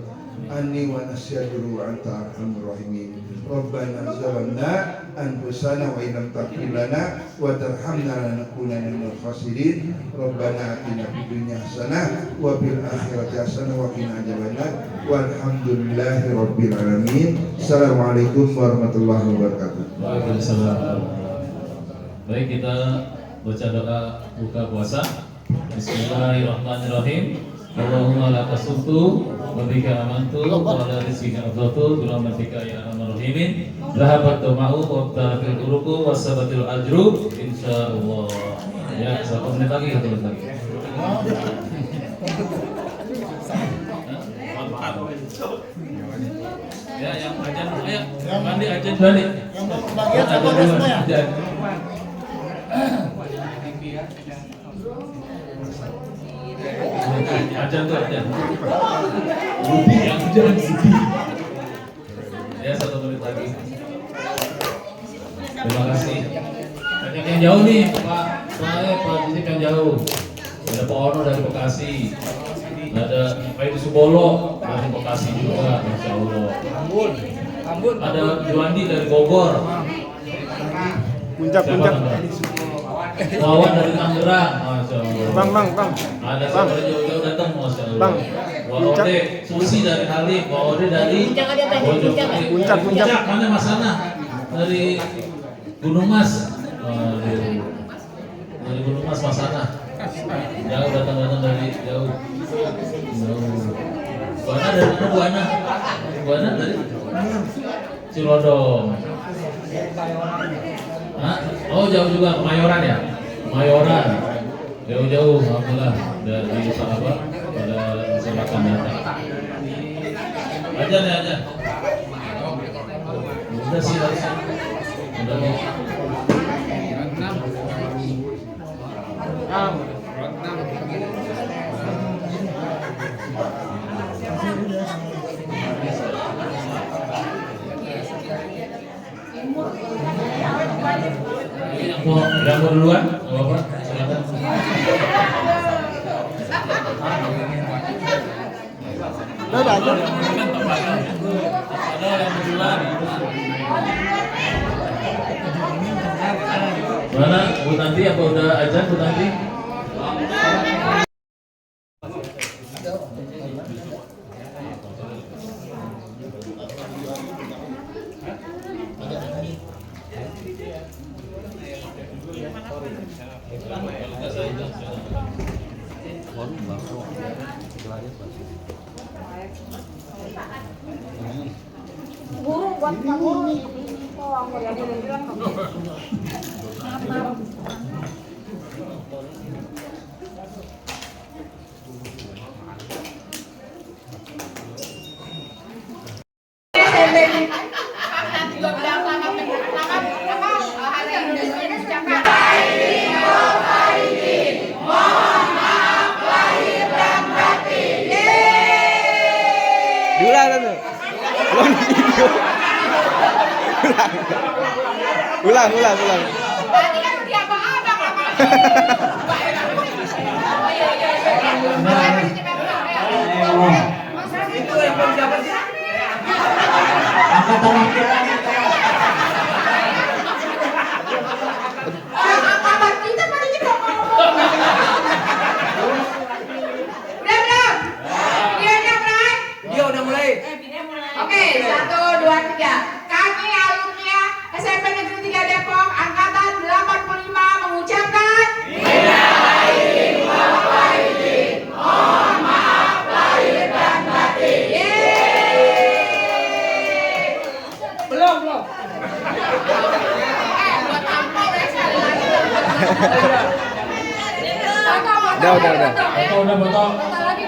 anni wa nasyaduru wa anta arhamur rahimin. Rabbana zalamna anfusana wa illam taghfir lana wa tarhamna lanakunanna minal khasirin. Rabbana atina fid dunya hasanah wa fil akhirati hasanah wa qina adzabannar. Walhamdulillahi rabbil alamin. Assalamualaikum warahmatullahi wabarakatuh. Waalaikumsalam. Baik, kita baca doa buka puasa. Bismillahirrahmanirrahim. Allahumma laka sumtu wa bika amantu wa ala rizqika afdatu bi rahmatika ya arhamar rahimin. Dhahabat ma'u wa tarafil uruku wa sabatil ajru insyaallah. Ya, 1 menit lagi, 1 menit lagi. Ya, yang ajan, ayo. Mandi ajan balik. Yang mau kebagian sama semua ya? Ajan tuh ajan. Budi yang ajan Budi. Ya, 1 menit lagi. Terima kasih. Banyak yang jauh nih, Pak. Soalnya Pak Didik yang jauh. Ada Pak Ono dari Bekasi. Ada Pak Edi Subolo dari Bekasi juga, Masya Allah. Ada Juandi dari Bogor. Puncak. Wawan dari Tangerang, Masya Allah. Bang. Ada siapa jauh-jauh datang, Masya Allah. Waode, Susi dari Halim, Waode dari Puncak. Mana Mas Ana? Dari Gunung Mas. Dari Gunung Mas, Mas Ana. Jauh datang dari jauh. Buana dari mana? Buana dari Cilodong. Hah? Oh, jauh juga, Kemayoran ya? Kemayoran. Jauh-jauh, alhamdulillah. Dari sahabat pada kesempatan datang. Ajan ya, ajan. Udah sih, harusnya. Udah nih. Yang mau duluan, nggak apa-apa, silakan. Ada aja. Ada yang duluan. Mana Bu Tanti, apa udah ajan Bu Tanti? Guru buat Pak Guru. Oh, aku yang bilang kamu. Diulang tuh. Ulang di video. Ulang. Tadi kan udah abang-abang Itu yang belum dapat sih. Angkatan laki-laki. Abang kita tadi juga ngomong. Belum. Videonya mulai. Dia udah mulai. Oke, 1, 2, 3. Kami alumni SMP Negeri 3 Depok angkatan 85 mengucapkan mohon maaf lahir dan batin. Belum. Buat tampol ya sekali lagi. Udah. Udah botol. Botol lagi.